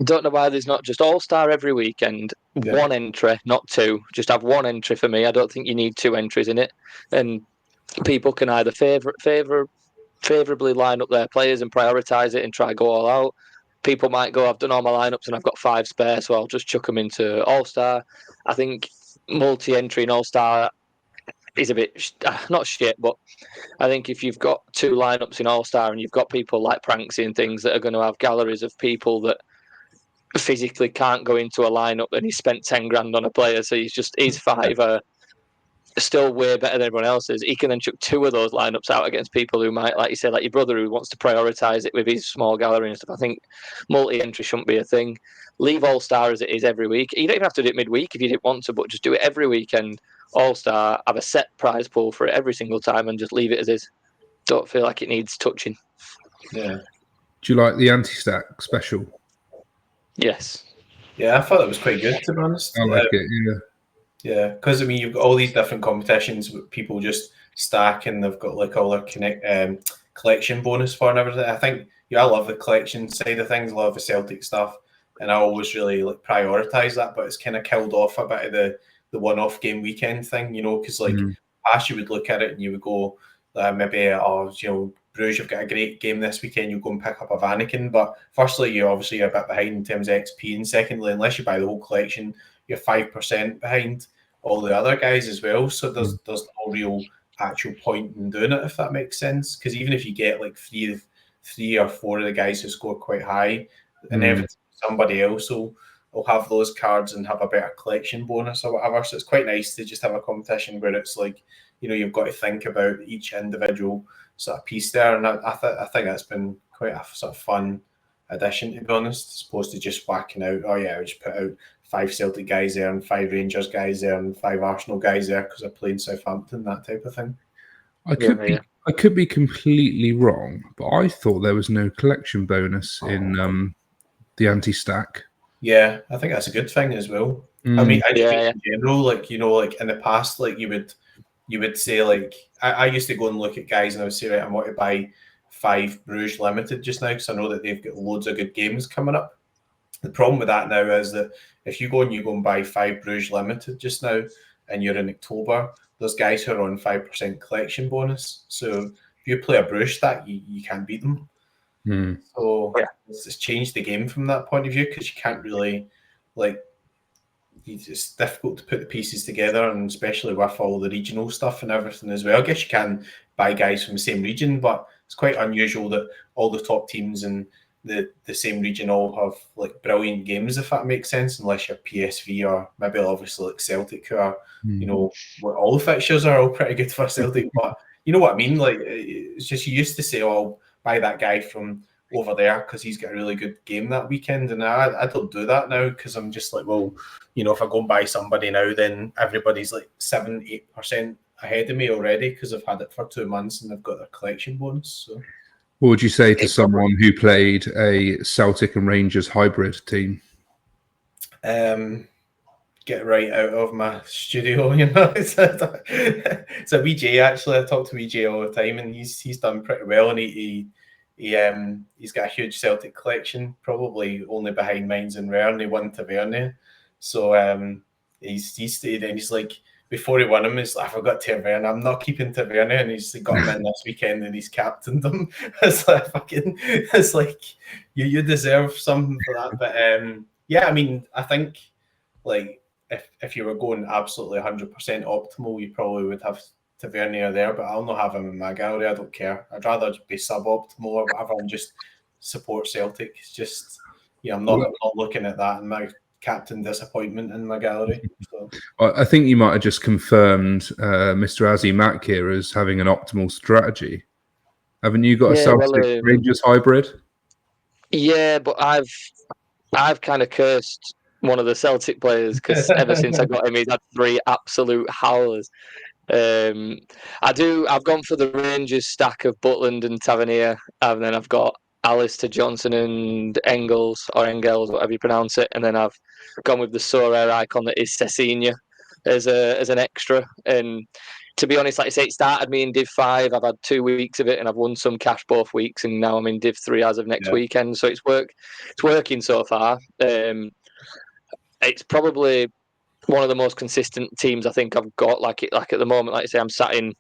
don't know why there's not just All-Star every weekend, one entry, not two. Just have one entry for me. I don't think you need two entries in it. And people can either favourably line up their players and prioritise it and try go all out. People might go, I've done all my lineups and I've got 5 spare, so I'll just chuck them into All-Star. I think multi-entry in All-Star is a bit, not shit, but I think if you've got 2 lineups in All-Star and you've got people like Pranksy and things that are going to have galleries of people that physically can't go into a lineup and he spent 10 grand on a player, so his 5 are still way better than everyone else's. He can then chuck 2 of those lineups out against people who might, like you said, like your brother who wants to prioritise it with his small gallery and stuff. I think multi-entry shouldn't be a thing. Leave All-Star as it is every week. You don't even have to do it midweek if you didn't want to, but just do it every weekend. All-Star, have a set prize pool for it every single time and just leave it as is. Don't feel like it needs touching. Yeah. Do you like the anti-stack special? Yes. Yeah, I thought it was quite good, to be honest. I like it, yeah. Yeah, because I mean, you've got all these different competitions with people just stack, and they've got like all their collection bonus for and everything. I think, I love the collection side of things. I love the Celtic stuff, and I always really like prioritize that. But it's kind of killed off a bit of the one-off game weekend thing, you know, because like past you would look at it and you would go maybe, oh, you know, Bruges, you've got a great game this weekend, you'll go and pick up a Vanaken. But firstly, you're obviously a bit behind in terms of XP, and secondly, unless you buy the whole collection, you're 5% behind all the other guys as well. So there's no real actual point in doing it, if that makes sense. Because even if you get like three or four of the guys who score quite high, inevitably somebody else will have those cards and have a better collection bonus or whatever. So it's quite nice to just have a competition where it's like, you know, you've got to think about each individual sort of piece there. And I think that's been quite a sort of fun addition, to be honest, as opposed to just whacking out, oh yeah, I just put out 5 Celtic guys there and 5 Rangers guys there and 5 Arsenal guys there because I played Southampton, that type of thing. I could be completely wrong, but I thought there was no collection bonus in the anti-stack. Yeah, I think that's a good thing as well. I mean, I think in general, like, you know, like in the past, like you would say, like, I used to go and look at guys and I would say, right, I want to buy 5 Bruges Limited just now because I know that they've got loads of good games coming up. The problem with that now is that if you go and buy 5 Bruges Limited just now and you're in October, there's guys who are on 5% collection bonus. So if you play a Bruges stack, you can't beat them. So it's changed the game from that point of view because you can't really, like, it's difficult to put the pieces together, and especially with all the regional stuff and everything as well. I guess you can buy guys from the same region, but it's quite unusual that all the top teams in the same region all have like brilliant games, if that makes sense, unless you're PSV or maybe obviously like Celtic, who are, you know, all the fixtures are all pretty good for Celtic, but you know what I mean? Like, it's just, you used to say, oh, I'll buy that guy from over there because he's got a really good game that weekend, and I don't do that now because I'm just like, well, you know, if I go and buy somebody now, then everybody's like 7-8% ahead of me already because I've had it for 2 months and they've got their collection bonus. So what would you say to someone who played a Celtic and Rangers hybrid team? Get right out of my studio, you know. It's a VJ, actually. I talk to VJ all the time, and he's done pretty well, and he's got a huge Celtic collection, probably only behind Mines and Rare. He won Tavernier, so he's stayed, and he's like, before he won him, he's like, I forgot Tavernier, I'm not keeping Tavernier, and he's got him in this weekend, and he's captained him. It's like you deserve something for that. But yeah, I mean, I think like if you were going absolutely 100% optimal, you probably would have Tavernier there, but I'll not have him in my gallery. I don't care. I'd rather be suboptimal or whatever and just support Celtic. It's just, I'm not looking at that and my captain disappointment in my gallery. So. I think you might have just confirmed Mr. Azzy Mack here as having an optimal strategy. Haven't you got a Celtic Rangers hybrid? Yeah, but I've kind of cursed one of the Celtic players because ever since I got him, he's had 3 absolute howlers. I've gone for the Rangers stack of Butland and Tavernier, and then I've got Alistair Johnson and Engels, whatever you pronounce it, and then I've gone with the Sorare icon that is Cessigna as an extra. And to be honest, like I say, it started me in Div 5. I've had 2 weeks of it, and I've won some cash both weeks, and now I'm in Div 3 as of next weekend. So it's working so far. It's probably one of the most consistent teams I think I've got. Like at the moment, like I say, I'm sat in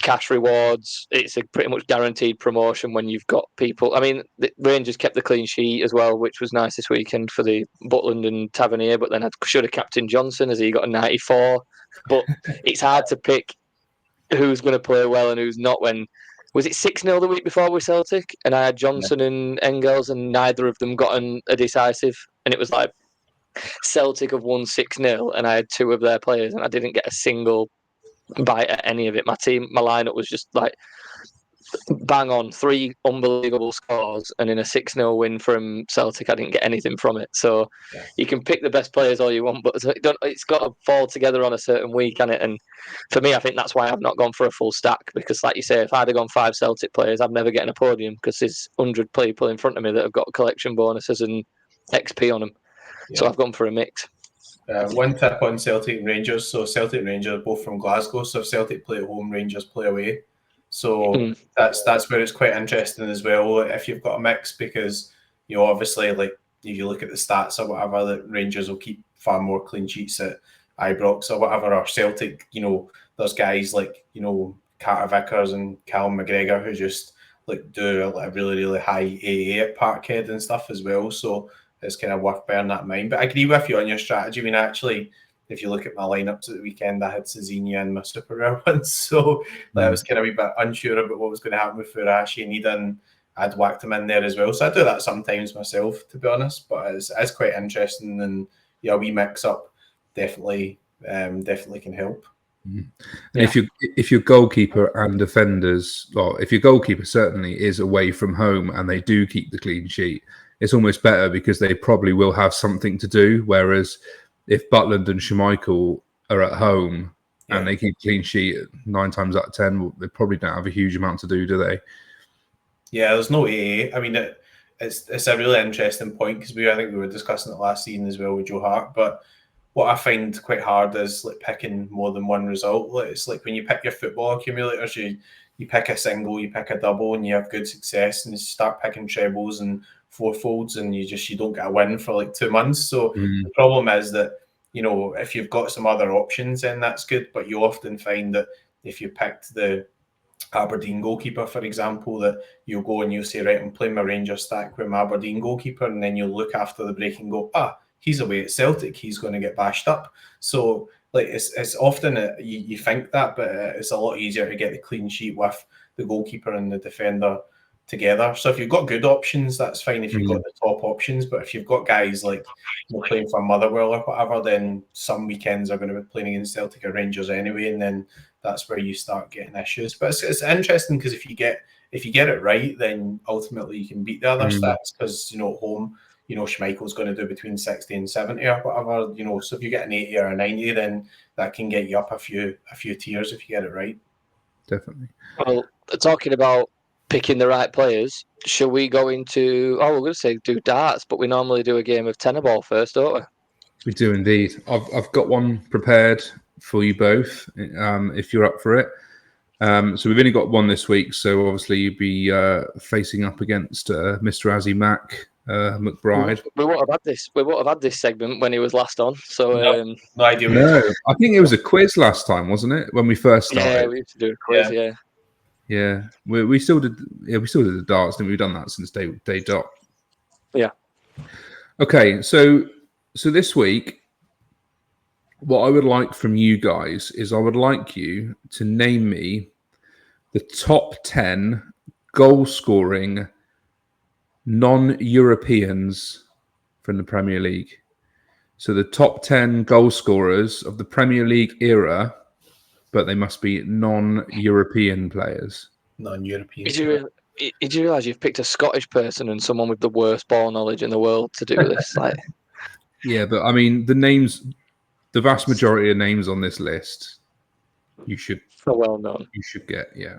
cash rewards. It's a pretty much guaranteed promotion when you've got people. I mean, the Rangers kept the clean sheet as well, which was nice this weekend for the Butland and Tavernier. But then I should have captained Johnson as he got a 94. But it's hard to pick who's going to play well and who's not. When was it 6-0 the week before with Celtic, and I had Johnson and Engels, and neither of them got a decisive, and it was like Celtic have won 6-0, and I had 2 of their players, and I didn't get a single bite at any of it. My lineup was just like bang on, 3 unbelievable scores, and in a 6-0 win from Celtic, I didn't get anything from it. So you can pick the best players all you want, but it's got to fall together on a certain week, and And for me, I think that's why I've not gone for a full stack, because like you say, if I'd have gone 5 Celtic players, I'd never get in a podium because there's 100 people in front of me that have got collection bonuses and XP on them. So I've gone for a mix. One tip on Celtic and Rangers. So Celtic and Rangers are both from Glasgow. So if Celtic play at home, Rangers play away. So that's where it's quite interesting as well if you've got a mix, because obviously, like if you look at the stats or whatever, that Rangers will keep far more clean sheets at Ibrox or whatever, or Celtic, there's guys like Carter Vickers and Callum McGregor who just like do a really, really high AA at Parkhead and stuff as well. So it's kind of worth bearing that in mind. But I agree with you on your strategy. I mean, actually, if you look at my lineups at the weekend, I had Cessigna in my super rare ones. So I was kind of a wee bit unsure about what was going to happen with Furashi, and Eden, I'd whacked him in there as well. So I do that sometimes myself, to be honest. But it's quite interesting, and we mix up definitely can help. Mm-hmm. And if your goalkeeper and defenders, or if your goalkeeper certainly is away from home and they do keep the clean sheet, it's almost better because they probably will have something to do. Whereas if Butland and Schmeichel are at home and they keep clean sheet 9 times out of 10, they probably don't have a huge amount to do they? Yeah, there's no AA. I mean, it's a really interesting point because I think we were discussing it last season as well with Joe Hart. But what I find quite hard is like picking more than one result. It's like when you pick your football accumulators, you pick a single, you pick a double, and you have good success, and you start picking trebles and fourfolds, and you don't get a win for like 2 months. So the problem is that if you've got some other options, then that's good. But you often find that if you picked the Aberdeen goalkeeper, for example, that you'll go and you'll say, right, I'm playing my Rangers stack with my Aberdeen goalkeeper, and then you'll look after the break and go, he's away at Celtic, he's going to get bashed up. So like it's often you think that, but it's a lot easier to get the clean sheet with the goalkeeper and the defender together. So if you've got good options, that's fine if you've got the top options. But if you've got guys like playing for Motherwell or whatever, then some weekends are going to be playing against Celtic or Rangers anyway, and then that's where you start getting issues. But it's interesting because if you get it right, then ultimately you can beat the other stats because at home, Schmeichel's going to do between 60 and 70 or whatever. So if you get an 80 or a 90, then that can get you up a few tiers if you get it right. Definitely. Well, talking about picking the right players, shall we go into we're going to say do darts, but we normally do a game of tenor ball first, don't we? We do indeed. I've got one prepared for you both if you're up for it. So we've only got one this week, so obviously you'd be facing up against Mr. Azzy Mack, McBride. We won't have had this segment when he was last on. So no idea. No, I think it was a quiz last time, wasn't it? When we first started. Yeah, we used to do a quiz. Yeah. We still did. Yeah, we still did the darts, and we've done that since day dot. Yeah. Okay, so this week, what I would like from you guys is I would like you to name me the top 10 goal-scoring non-Europeans from the Premier League. So the top 10 goal scorers of the Premier League era, but they must be non-European players. Non-European. Did you realise you've picked a Scottish person and someone with the worst ball knowledge in the world to do this? Like, Yeah, but I mean, the vast majority of names on this list, you should so well known. You should get, yeah.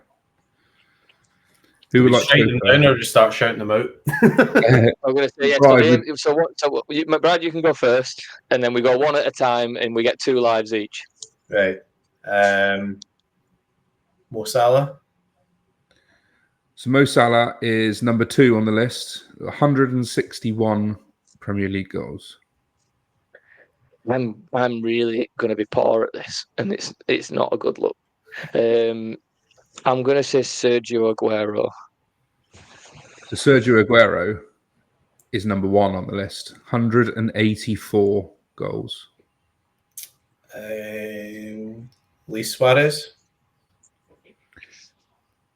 Do Who we would like shout to them go down or just start shouting them out? I'm going to say, yeah. McBride, McBride, you can go first, and then we go one at a time, and we get 2 lives each. Right. Mo Salah. So Mo Salah is number 2 on the list, 161 Premier League goals. I'm really going to be poor at this, and it's not a good look. I'm going to say Sergio Aguero. So Sergio Aguero is number 1 on the list, 184 goals. Luis Suarez.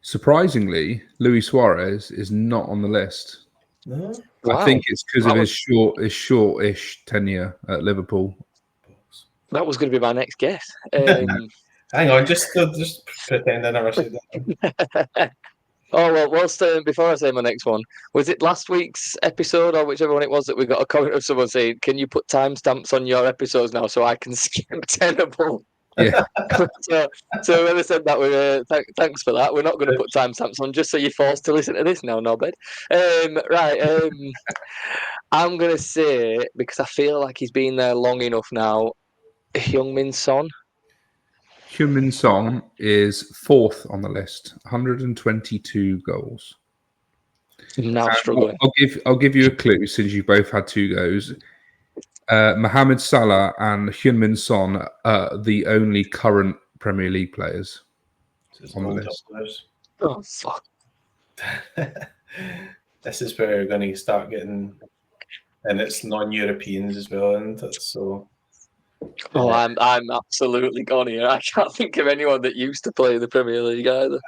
Surprisingly, Luis Suarez is not on the list. No. I think it's because of That his short-ish tenure at Liverpool. That was going to be my next guess. Hang on, just pretend I never said that. Oh, well, before I say my next one, was it last week's episode or whichever one it was that we got a comment of someone saying, can you put timestamps on your episodes now so I can skip Tenable? Yeah. so whoever said that, thanks for that. We're not going to put timestamps on just so you're forced to listen to this now, Nobed. Right. I'm going to say, because I feel like he's been there long enough now, Heung-min Son. Heung-min Son is 4th on the list, 122 goals. Now struggling. I'll give you a clue since you both had 2 goes. Mohamed Salah and Heung-min Son are the only current Premier League players on the list. Oh, fuck. This is where we're going to start getting, and it's non-Europeans as well, isn't it? So. Oh, I'm absolutely gone here. I can't think of anyone that used to play in the Premier League either.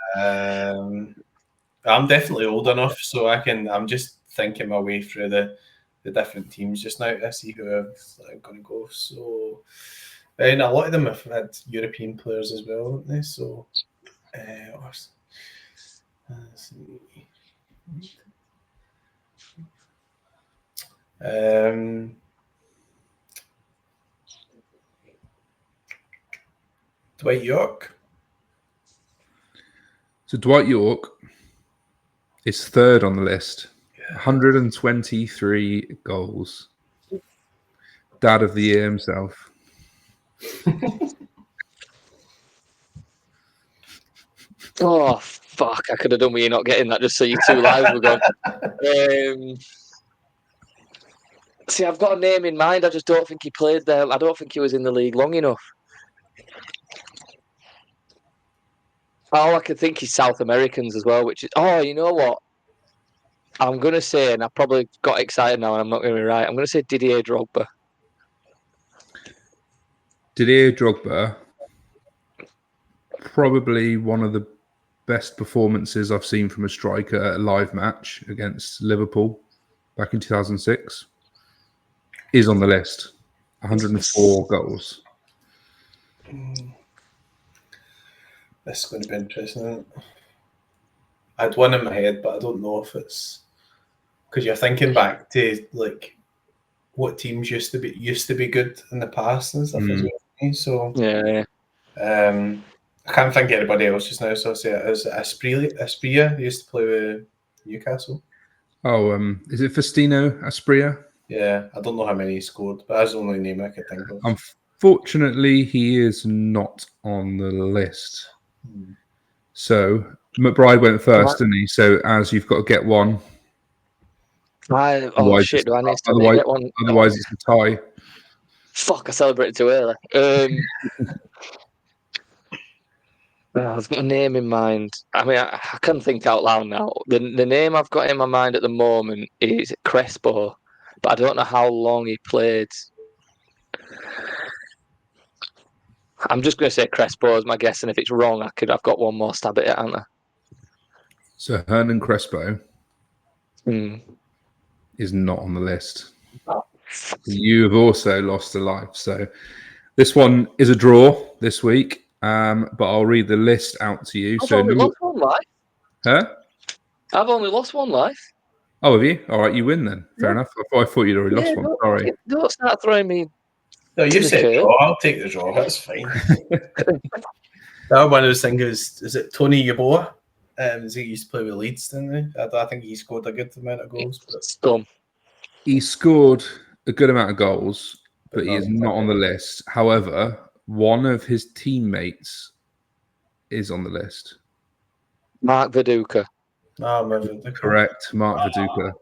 I'm definitely old enough, so I'm just thinking my way through the different teams just now to see who I'm going to go. So, and a lot of them have had European players as well, haven't they? So, let's see. Dwight York. So Dwight York is 3rd on the list, 123 goals. Dad of the year himself. Oh, fuck. I could have done with you not getting that just so you 2 lives were gone. See, I've got a name in mind. I just don't think he played there. I don't think he was in the league long enough. Oh, I can think he's South Americans as well, which is... Oh, you know what? I'm going to say, and I probably got excited now and I'm not going to be right, I'm going to say Didier Drogba. Didier Drogba, probably one of the best performances I've seen from a striker at a live match against Liverpool back in 2006, is on the list. 104 goals. This is going to be interesting, isn't it? I had one in my head, but I don't know if it's because you're thinking back to like what teams used to be good in the past and stuff as well. So yeah. I can't think of anybody else just now, so I'll say it as Asprilla. He used to play with Newcastle. Oh, is it Faustino Asprilla? Yeah, I don't know how many he scored, but that's the only name I could think of. Unfortunately, he is not on the list. So McBride went first, didn't he? So as you've got to get one. Do I need to get one? Otherwise, it's a tie. Fuck! I celebrated too early. I've got a name in mind. I mean, I can't think out loud now. The name I've got in my mind at the moment is Crespo, but I don't know how long he played. I'm just going to say Crespo as my guess, and if it's wrong, I've got one more stab at it, haven't I? So Hernan Crespo is not on the list. You have also lost a life. So this one is a draw this week, but I'll read the list out to you. I've only lost one life. Huh? I've only lost one life. Oh, have you? All right, you win then. Fair enough. I thought you'd already lost one. Sorry. Don't start throwing me. No, you said draw. I'll take the draw. That's fine. That one I was thinking is it Tony Yeboah? He used to play with Leeds, didn't he? I think he scored a good amount of goals. But... He scored a good amount of goals, but he is not on the list. However, one of his teammates is on the list. Marc Viduka. Correct, Marc Viduka.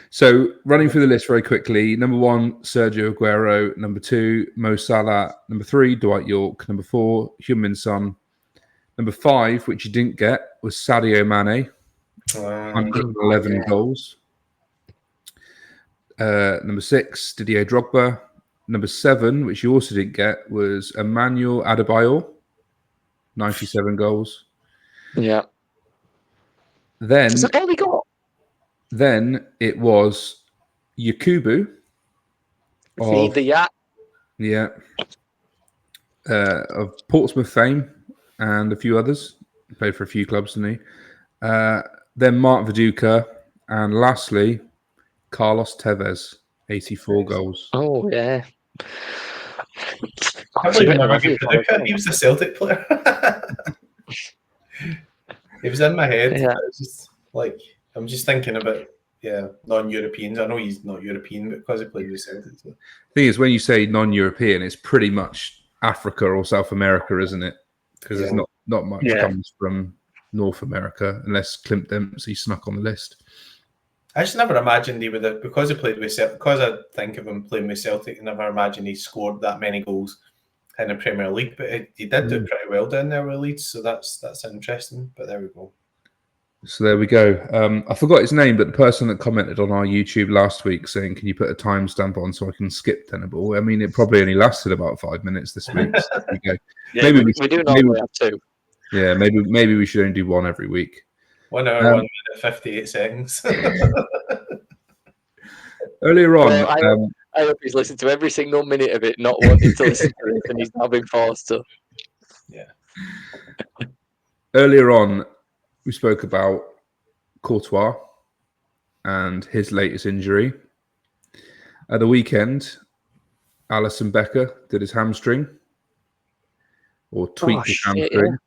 So, running through the list very quickly. Number 1, Sergio Aguero. Number 2, Mo Salah. Number 3, Dwight York. Number 4, Heung-min Son. Number 5, which you didn't get, was Sadio Mane. 111 goals. Number 6, Didier Drogba. Number 7, which you also didn't get, was Emmanuel Adebayor. 97 goals. Yeah. Then... Is that all he got? Then it was Yakubu. Feed the yak. Yeah. Of Portsmouth fame and a few others. He played for a few clubs, didn't he? Then Marc Viduka. And lastly, Carlos Tevez, 84 goals. Oh, yeah. I believe Viduka. He was the Celtic player. He was in my head. Yeah. It was just like... I'm just thinking about, non-Europeans. I know he's not European, but because he played with Celtic. So. The thing is, when you say non-European, it's pretty much Africa or South America, isn't it? Because there's not much comes from North America, unless Clint Dempsey snuck on the list. I just never imagined he would have, because he played with Celtic, because I think of him playing with Celtic, I never imagined he scored that many goals in the Premier League. But he did do pretty well down there with Leeds, so that's interesting. But there we go. So there we go. I forgot his name, but the person that commented on our YouTube last week saying, "Can you put a timestamp on so I can skip Tenable?" I mean, it probably only lasted about 5 minutes this week. So there we go. Yeah, maybe we do normally have 2. Yeah, maybe we should only do 1 every week. 1 hour, 1 minute, 58 seconds. Earlier on, I hope he's listened to every single minute of it, not wanting to listen to it, and he's now been forced to. Yeah. Earlier on, we spoke about Courtois and his latest injury. At the weekend, Alisson Becker did his hamstring or tweaked his hamstring.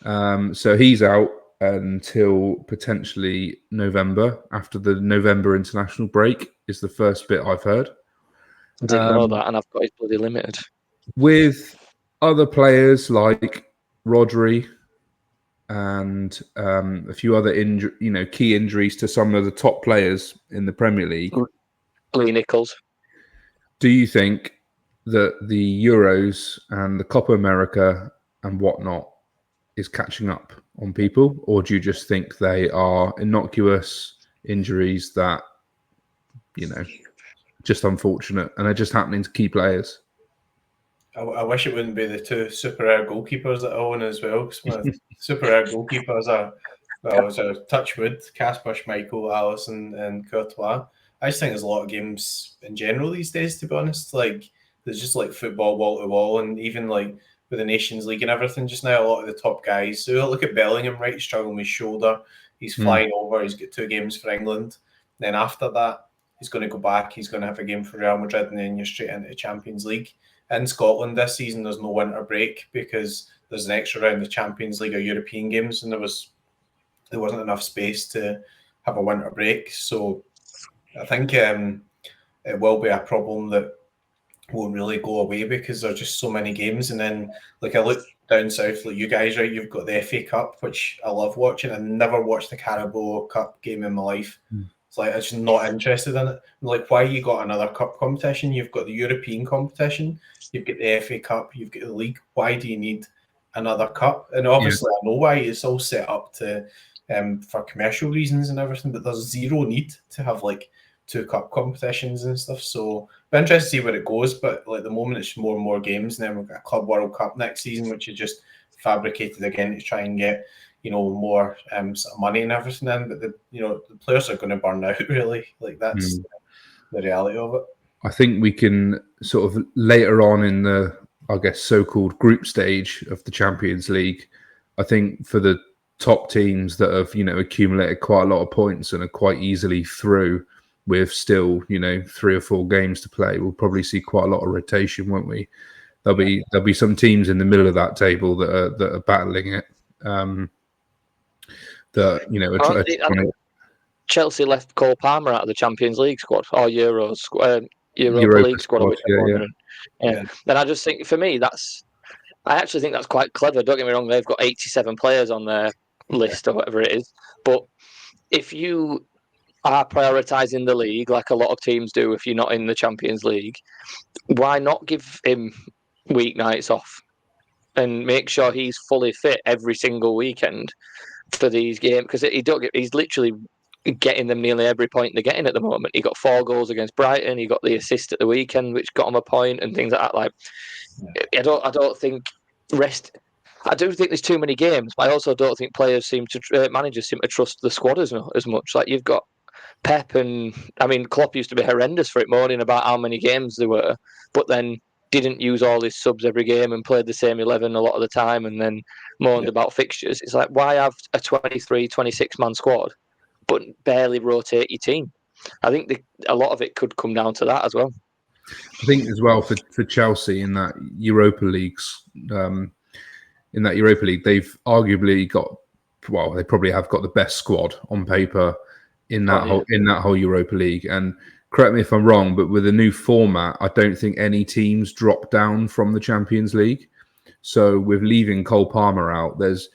Yeah. So he's out until potentially November. After the November international break is the first bit I've heard. I didn't know that, and I've got his bloody limited. With other players like Rodri and a few other key injuries to some of the top players in the Premier League. Lee Nichols. Do you think that the Euros and the Copa America and whatnot is catching up on people, or do you just think they are innocuous injuries that, just unfortunate and they're just happening to key players? I wish it wouldn't be the 2 super rare goalkeepers that I own as well. Because my super rare goalkeepers are, touch wood, Kasper Schmeichel, Alisson, and Courtois. I just think there's a lot of games in general these days, to be honest. Like, there's just like football wall to wall, and even like with the Nations League and everything, just now a lot of the top guys. So look at Bellingham, right? He's struggling with his shoulder. He's flying over. He's got 2 games for England. Then after that, he's going to go back. He's going to have a game for Real Madrid, and then you're straight into the Champions League. In Scotland this season, there's no winter break because there's an extra round of Champions League or European games, and there wasn't enough space to have a winter break. So I think it will be a problem that won't really go away because there's just so many games. And then, like, I look down south, like you guys, right? You've got the FA Cup, which I love watching. I never watched the Carabao Cup game in my life. It's like I'm just not interested in it. Like, why you got another cup competition? You've got the European competition. You've got the FA Cup. You've got the league. Why do you need another cup? And obviously, I know why. It's all set up to for commercial reasons and everything. But there's zero need to have like 2 cup competitions and stuff. So I'm interested to see where it goes. But like the moment, it's more and more games. And then we've got a Club World Cup next season, which is just fabricated again to try and get more sort of money and everything in, but the players are going to burn out really. Like that's the reality of it. I think we can sort of later on in the, I guess, so-called group stage of the Champions League, I think for the top teams that have, accumulated quite a lot of points and are quite easily through with still, 3 or 4 games to play, we'll probably see quite a lot of rotation, won't we? There'll be some teams in the middle of that table that are battling it. Chelsea left Cole Palmer out of the Champions League squad or Europa League squad. Yeah. Then I just think, for me, I actually think that's quite clever. Don't get me wrong; they've got 87 players on their list or whatever it is. But if you are prioritising the league like a lot of teams do, if you're not in the Champions League, why not give him weeknights off and make sure he's fully fit every single weekend for these games? Because he's literally getting them nearly every point they're getting at the moment. He got 4 goals against Brighton. He got the assist at the weekend, which got him a point and things like that. Like, I don't think rest. I do think there's too many games, but I also don't think managers seem to trust the squad as much. Like, you've got Pep and Klopp used to be horrendous for it, moaning about how many games there were, but then didn't use all his subs every game and played the same 11 a lot of the time, and then moaned about fixtures. It's like, why have a 23, 26 man squad but barely rotate your team? I think a lot of it could come down to that as well. I think as well for Chelsea in that Europa League, they've arguably got, they probably have got the best squad on paper in that whole Europa League. And correct me if I'm wrong, but with a new format, I don't think any teams drop down from the Champions League. So with leaving Cole Palmer out, there's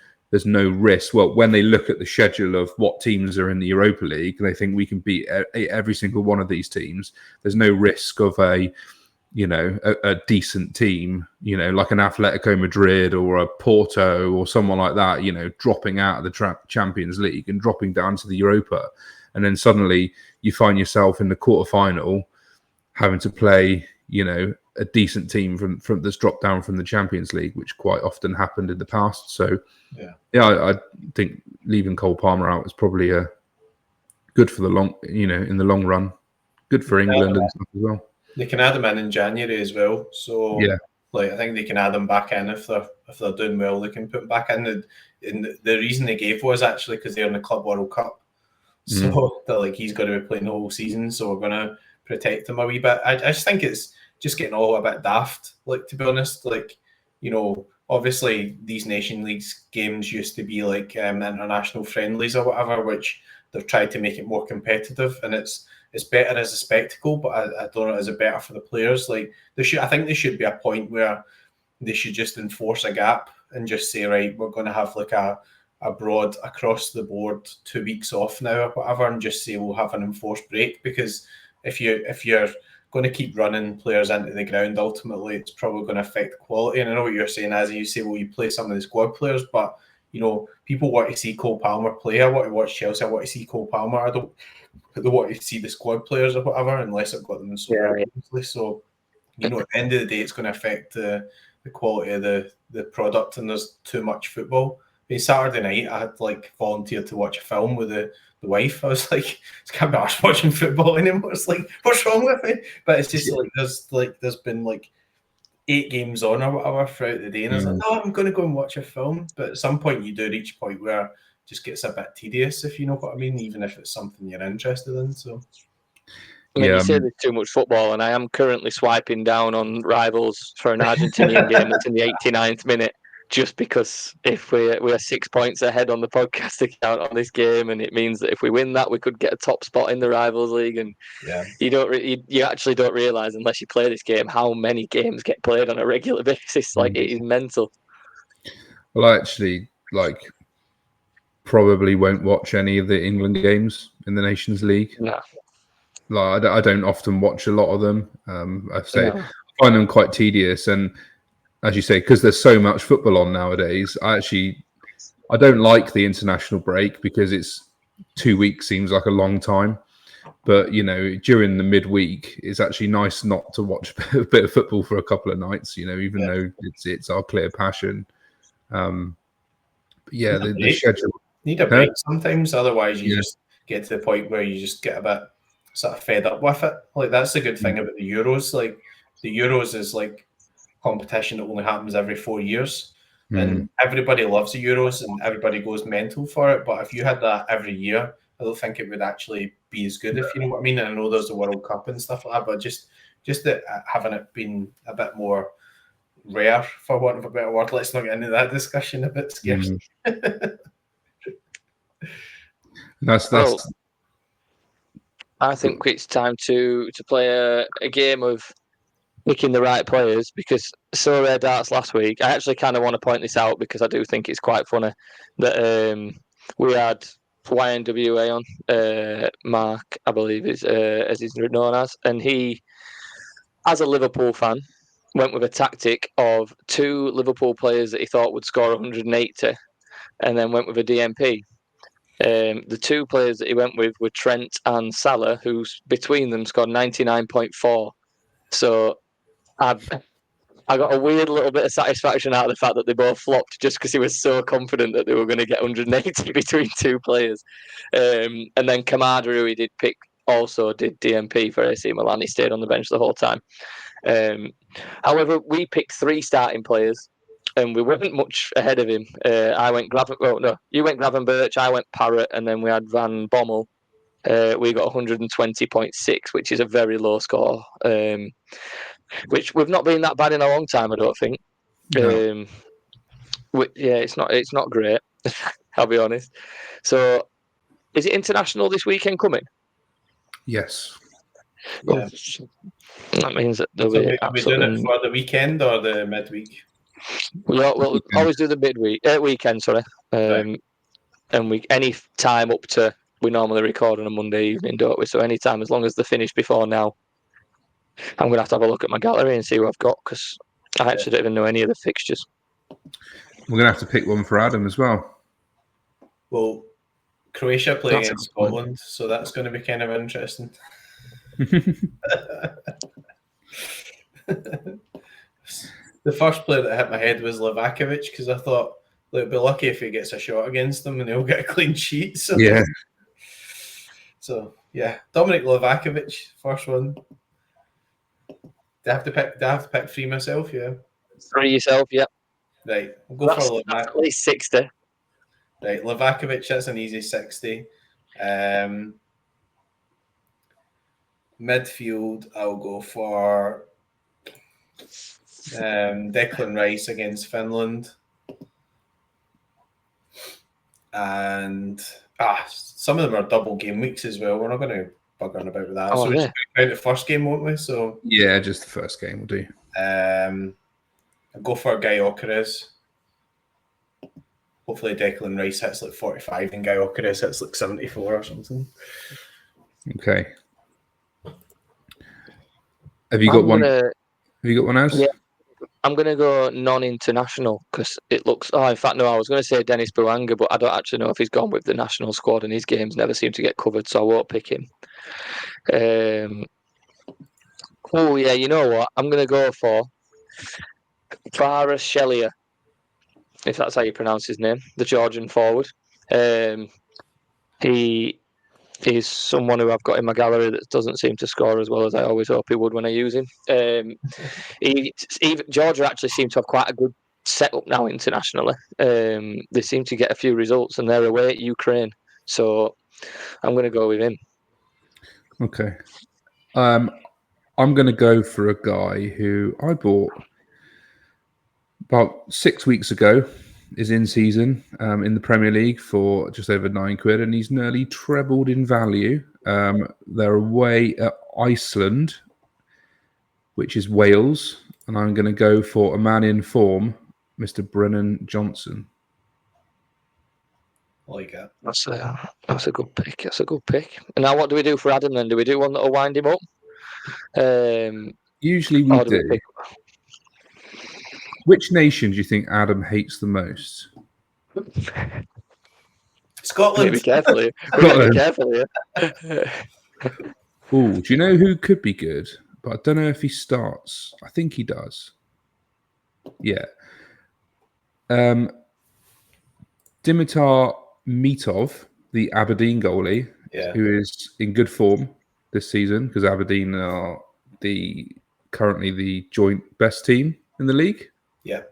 no risk. Well, when they look at the schedule of what teams are in the Europa League, they think we can beat every single one of these teams. There's no risk of a decent team, like an Atletico Madrid or a Porto or someone like that, dropping out of the Champions League and dropping down to the Europa. And then suddenly you find yourself in the quarterfinal having to play, a decent team from that's dropped down from the Champions League, which quite often happened in the past. So, I think leaving Cole Palmer out is probably good for the long, in the long run, good for England and stuff as well. They can add them in January as well. So, I think they can add them back in if they're doing well. They can put them back in. And the reason they gave was actually because they're in the Club World Cup. So they're like, he's going to be playing the whole season, so we're going to protect him a wee bit. I just think it's just getting all a bit daft, like, to be honest. Like, obviously these Nation Leagues games used to be like international friendlies or whatever, which they've tried to make it more competitive, and it's better as a spectacle, but I don't know, is it better for the players? Like, I think there should be a point where they should just enforce a gap and just say, right, we're going to have like a broad across the board 2 weeks off now or whatever, and just say we'll have an enforced break. Because if you're going to keep running players into the ground, ultimately it's probably going to affect quality. And I know what you're saying, as you say, well, you play some of the squad players, but people want to see Cole Palmer play. I want to watch Chelsea. I want to see Cole Palmer. I don't want to see the squad players or whatever unless I've got them in Sorare. So at the end of the day, it's going to affect the quality of the product, and there's too much football. Saturday night, I had volunteered to watch a film with the wife. I was like, I can't be arsed watching football anymore. It's like, what's wrong with me? But it's just there's been 8 games on or whatever throughout the day, and I was like, no, I'm going to go and watch a film. But at some point, you do reach a point where it just gets a bit tedious, if you know what I mean, even if it's something you're interested in. So. You say there's too much football, and I am currently swiping down on Rivals for an Argentinian game that's in the 89th minute, just because if we are 6 points ahead on the podcast account on this game, and it means that if we win that, we could get a top spot in the Rivals League. And you actually don't realise, unless you play this game, how many games get played on a regular basis. Like, it is mental. Well, I actually probably won't watch any of the England games in the Nations League. No. I don't often watch a lot of them. I find them quite tedious, and as you say, because there's so much football on nowadays, I don't like the international break, because it's 2 weeks seems like a long time. But during the midweek, it's actually nice not to watch a bit of football for a couple of nights. Even though it's our clear passion. The need a break sometimes. Otherwise, you Yeah. just get to the point where you just get a bit sort of fed up with it. Like, that's the good thing about the Euros. Like, the Euros is like competition that only happens every 4 years. And everybody loves the Euros and everybody goes mental for it. But if you had that every year, I don't think it would actually be as good, if you know what I mean. And I know there's the World Cup and stuff like that, but just that having it been a bit more rare, for want of a better word. Let's not get into that discussion, a bit scarce. That's I think it's time to play a game of picking the right players, because Sorare darts last week. I actually kind of want to point this out because I do think it's quite funny that we had YNWA on, Marc, I believe is as he's known as, and he, as a Liverpool fan, went with a tactic of 2 Liverpool players that he thought would score 180, and then went with a DMP. The 2 players that he went with were Trent and Salah, who between them scored 99.4. So I got a weird little bit of satisfaction out of the fact that they both flopped, just because he was so confident that they were going to get 180 between 2 players. And then Kamada, who he did pick, also did DMP for AC Milan. He stayed on the bench the whole time. However, we picked 3 starting players, and we weren't much ahead of him. I went you went Gravenberch, I went Parrott, and then we had Van Bommel. We got 120.6, which is a very low score. Which we've not been that bad in a long time, I don't think. No. It's not great. I'll be honest. So, is it international this weekend coming? Yes. Yeah. That means that So we doing it for the weekend or the midweek? We'll always do the weekend, sorry. Right. And any time up to, we normally record on a Monday evening, don't we? So any time, as long as they're finished before now. I'm going to have a look at my gallery and see what I've got, because I actually don't even know any of the fixtures. We're going to have to pick one for Adam as well. Well, Croatia play against Scotland, so that's going to be kind of interesting. The first player that hit my head was Livakovic, because I thought, it'd be lucky if he gets a shot against them and he'll get a clean sheet. So, yeah. So, yeah. Dominic Livakovic, first one. Do I have to pick 3 myself? Yeah. 3 yourself, yeah. Right. We'll go for That's at least 60. Right. Livakovic, that's an easy 60. Midfield, I'll go for Declan Rice against Finland. And some of them are double game weeks as well. We're not going to bug on about that. So we're just going to count the first game, won't we? So yeah, just the first game will do. I'll go for Guy Ocares. Hopefully Declan Rice hits like 45 and Guy Ocares hits like 74 or something. Okay. Have you got one? Have you got one else? Yeah. I'm going to go non-international, because it looks... in fact, no, I was going to say Dennis Bouanga, but I don't actually know if he's gone with the national squad, and his games never seem to get covered, so I won't pick him. Oh, yeah, you know what? I'm going to go for Kvaratskhelia, if that's how you pronounce his name, the Georgian forward. He is someone who I've got in my gallery that doesn't seem to score as well as I always hope he would when I use him. Georgia actually seem to have quite a good setup now internationally. They seem to get a few results, and they're away at Ukraine. So I'm going to go with him. Okay. I'm going to go for a guy who I bought about 6 weeks ago. Is in season in the Premier League for just over £9, and he's nearly trebled in value. They're away at Iceland, which is Wales, and I'm going to go for a man in form, Mr. Brennan Johnson. I like that. That's a good pick. That's a good pick. And now, what do we do for Adam then? Do we do one that'll wind him up? Usually we do. Which nation do you think Adam hates the most? Scotland. Be careful here. Be careful here. Oh, do you know who could be good? But I don't know if he starts. I think he does. Yeah. Dimitar Mitov, the Aberdeen goalie, who is in good form this season because Aberdeen are currently the joint best team in the league. Yeah.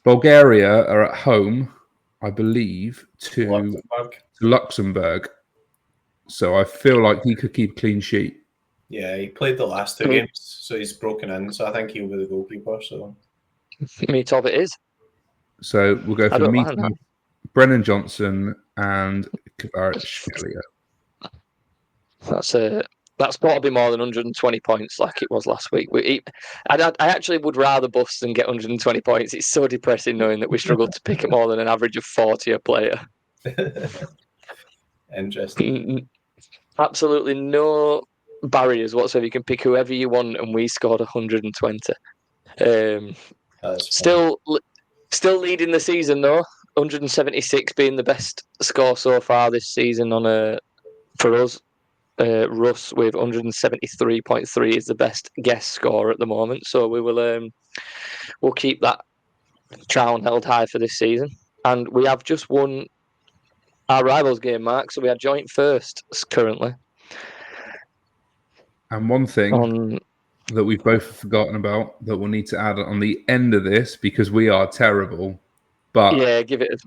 Bulgaria are at home, I believe, to Luxembourg. So I feel like he could keep a clean sheet. Yeah, he played the last 2 games, so he's broken in. So I think he'll be the goalkeeper. So Mitov it is. So we'll go for Mitov, Brennan Johnson, and Kvaratskhelia. That's got to be more than 120 points like it was last week. I actually would rather bust than get 120 points. It's so depressing knowing that we struggled to pick more than an average of 40 a player. Interesting. Absolutely no barriers whatsoever. You can pick whoever you want, and we scored 120. Still leading the season though. 176 being the best score so far this season for us. Russ with 173.3 is the best guest score at the moment. So we'll keep that crown held high for this season. And we have just won our rivals game, Mark. So we are joint first currently. And one thing that we've both forgotten about that we'll need to add on the end of this because we are terrible. But yeah,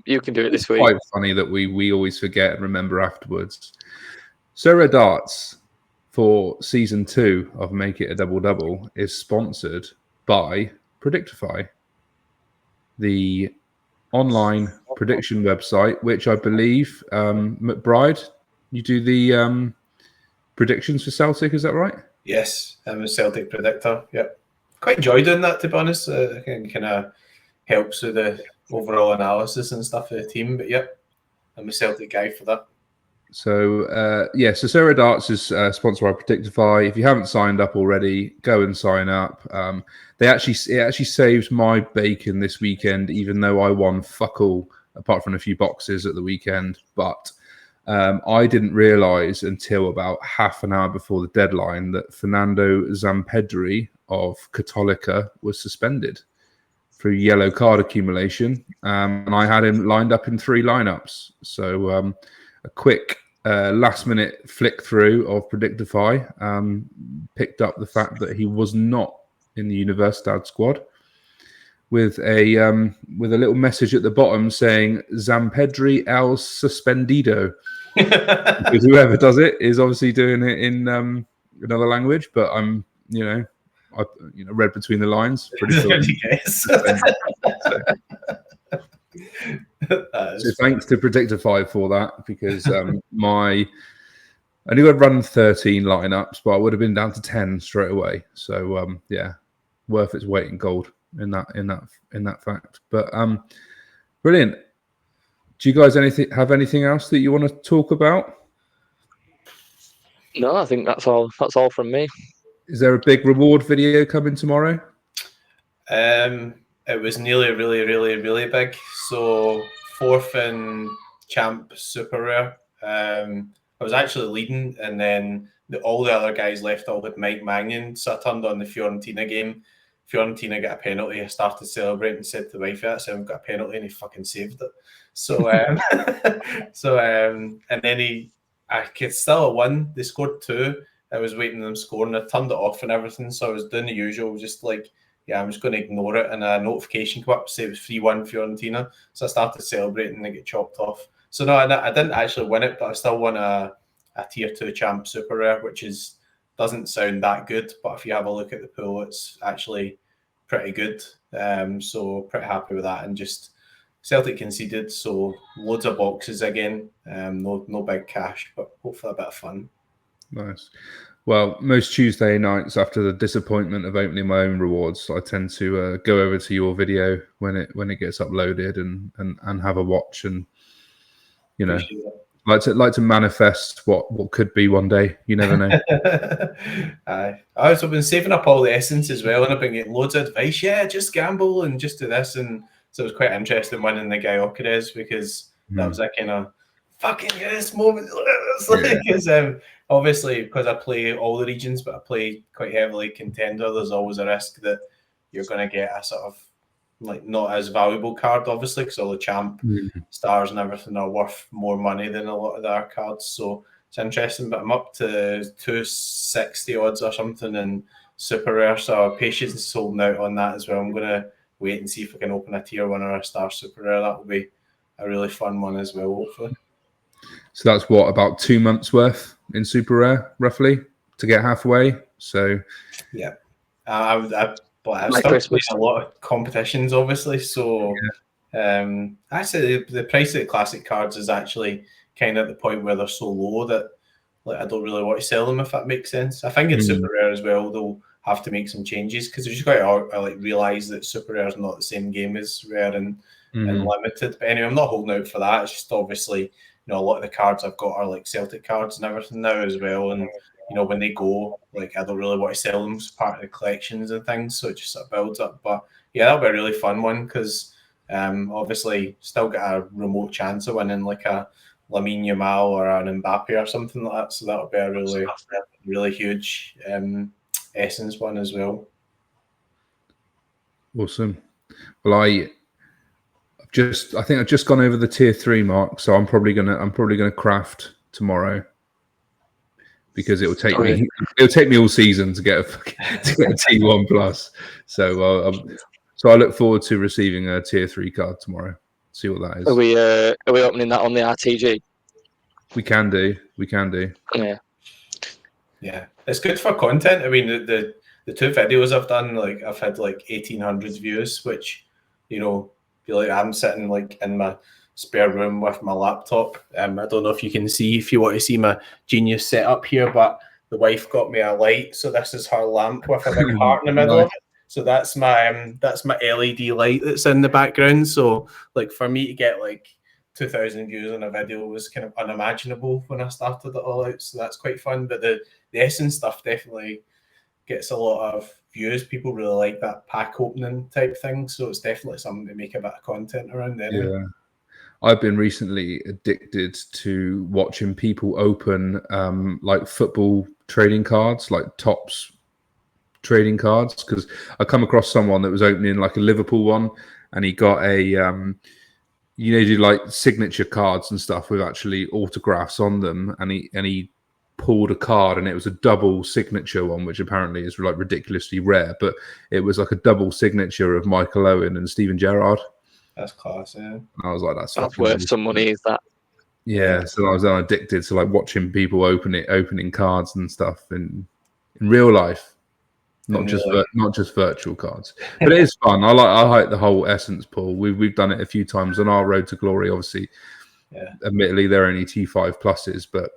you can do it this week. It's quite funny that we always forget and remember afterwards. Sorare Darts for season 2 of Make It a Double Double is sponsored by Predictify, the online prediction website, which I believe McBride, you do the predictions for Celtic, is that right? Yes, I'm a Celtic predictor. Yep, quite enjoy doing that, to be honest. I think it kind of helps with the overall analysis and stuff of the team. But yep, I'm a Celtic guy for that. So so Sorare Darts is sponsored by Predictify. If you haven't signed up already, go and sign up. It actually saves my bacon this weekend, even though I won fuck all apart from a few boxes at the weekend. But I didn't realise until about half an hour before the deadline that Fernando Zampedri of Católica was suspended through yellow card accumulation, and I had him lined up in 3 lineups. So a quick last-minute flick through of Predictify picked up the fact that he was not in the Universidad squad, with a little message at the bottom saying "Zampedri el suspendido." Because whoever does it is obviously doing it in another language, but I read between the lines. Pretty sure. So thanks to Predictify for that, because I knew I'd run 13 lineups, but I would have been down to 10 straight away. So worth its weight in gold in that fact. But brilliant. Do you guys have anything else that you want to talk about? No, I think that's all. That's all from me. Is there a big reward video coming tomorrow? It was nearly really, really, really big. So 4th in Champ Super Rare. I was actually leading, and then all the other guys left all with Mike Mannion. So I turned on the Fiorentina game. Fiorentina got a penalty. I started celebrating and said to the wife, "That's him, got a penalty," and he fucking saved it. So, and then I could still have won. They scored 2. I was waiting them scoring. I turned it off and everything. So I was doing the usual, just like, yeah, I'm just going to ignore it. And a notification came up to say it was 3-1 Fiorentina. So I started celebrating and they get chopped off. So no, I didn't actually win it, but I still won a tier 2 champ super rare, which doesn't sound that good. But if you have a look at the pool, it's actually pretty good. So pretty happy with that. And just Celtic conceded, so loads of boxes again. No big cash, but hopefully a bit of fun. Nice. Well, most Tuesday nights after the disappointment of opening my own rewards, I tend to go over to your video when it gets uploaded and have a watch, and like to manifest what could be one day. You never know. I've also been saving up all the essence as well, and I've been getting loads of advice. Yeah, just gamble and just do this, and so it was quite interesting winning the Guy Ocares, because that was a kind of fucking yes moment. Obviously, because I play all the regions, but I play quite heavily contender, there's always a risk that you're going to get a sort of like not as valuable card, obviously, because all the champ stars and everything are worth more money than a lot of their cards. So it's interesting, but I'm up to 260 odds or something in super rare, so patience is holding out on that as well. I'm gonna wait and see if I can open a tier 1 or a star super rare. That will be a really fun one as well, hopefully. So that's what, about 2 months worth in super rare, roughly, to get halfway. So yeah, I've still played a lot of competitions, obviously. So actually, the price of the classic cards is actually kind of at the point where they're so low that like I don't really want to sell them, if that makes sense. I think in super rare as well, they'll have to make some changes because they've just got to like realize that super rare is not the same game as rare and limited. But anyway, I'm not holding out for that. It's just obviously, a lot of the cards I've got are like Celtic cards and everything now as well. And when they go, like I don't really want to sell them as part of the collections and things. So it just sort of builds up. But yeah, that'll be a really fun one because obviously still got a remote chance of winning like a Lamine Yamal or an Mbappe or something like that. So that'll be a really huge essence one as well. Awesome. Well, I think I've just gone over the tier 3 mark, so I'm probably gonna craft tomorrow because it will take me all season to get a T1 plus. So I look forward to receiving a tier 3 card tomorrow. See what that is. Are we opening that on the RTG? We can do. Yeah, it's good for content. I mean, the 2 videos I've done, like I've had like 1,800 views, which feel like I'm sitting like in my spare room with my laptop. I don't know if you can see, if you want to see my genius setup here, but the wife got me a light, so this is her lamp with a big heart in the middle of it. So that's my LED light that's in the background. So like for me to get like 2,000 views on a video was kind of unimaginable when I started it all out. So that's quite fun. But the Essence stuff definitely gets a lot of views. People really like that pack opening type thing. So it's definitely something to make a bit of content around anyway. Yeah. I've been recently addicted to watching people open like football trading cards, like Topps trading cards, because I come across someone that was opening like a Liverpool one, and he got a do like signature cards and stuff with actually autographs on them, and he pulled a card and it was a double signature one, which apparently is like ridiculously rare, but it was like a double signature of Michael Owen and Steven Gerrard. That's class, yeah. I was like, that's worth some money, is that? Yeah, so I was addicted to like watching people opening cards and stuff in real life, not just virtual cards. But it is fun. I like the whole Essence pool. We've done it a few times on our road to glory. Obviously, admittedly they're only T5 pluses, but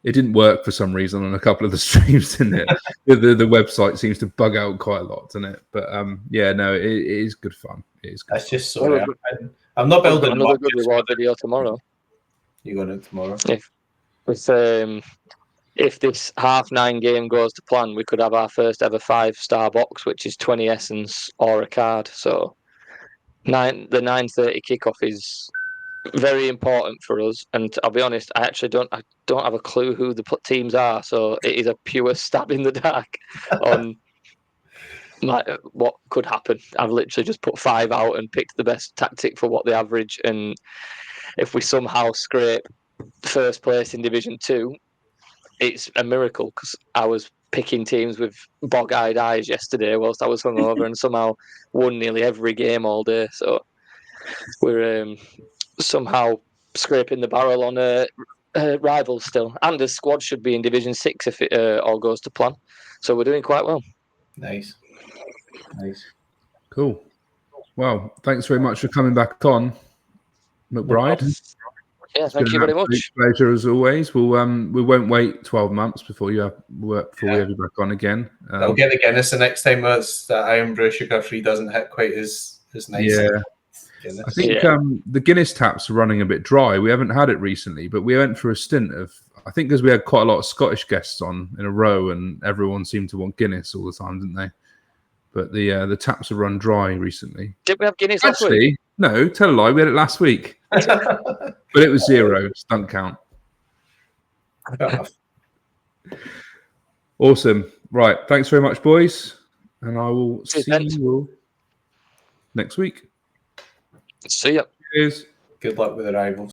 it didn't work for some reason on a couple of the streams, didn't it? the website seems to bug out quite a lot, doesn't it? But it is good fun. It is good. That's just so rare. I'm not building another good reward video tomorrow. You going in tomorrow? If this 9:30 game goes to plan, we could have our first ever 5-star box, which is 20 Essence or a card. So the 9:30 kickoff is very important for us, and I'll be honest, I actually don't have a clue who the teams are, so it is a pure stab in the dark on what could happen. I've literally just put 5 out and picked the best tactic for what the average, and if we somehow scrape first place in Division 2, it's a miracle, because I was picking teams with bog-eyed eyes yesterday whilst I was hungover and somehow won nearly every game all day. So we're somehow scraping the barrel on rivals still, and the squad should be in Division 6 if it all goes to plan. So we're doing quite well. Nice. Cool. Well, thanks very much for coming back on, McBride. Yeah, thank you very much. Pleasure as always. We won't wait 12 months before you have work before we have you back on again. I'll get the Guinness the next time that Iron Brew sugar free doesn't hit quite as nice. Yeah. Guinness. I think the Guinness taps are running a bit dry. We haven't had it recently, but we went for a stint of, I think because we had quite a lot of Scottish guests on in a row, and everyone seemed to want Guinness all the time, didn't they? But the taps have run dry recently. Did we have Guinness last week? No, tell a lie. We had it last week. But it was 0. Stunt count. Awesome. Right. Thanks very much, boys. And I will see you all next week. See ya. Cheers. Good luck with the rivals.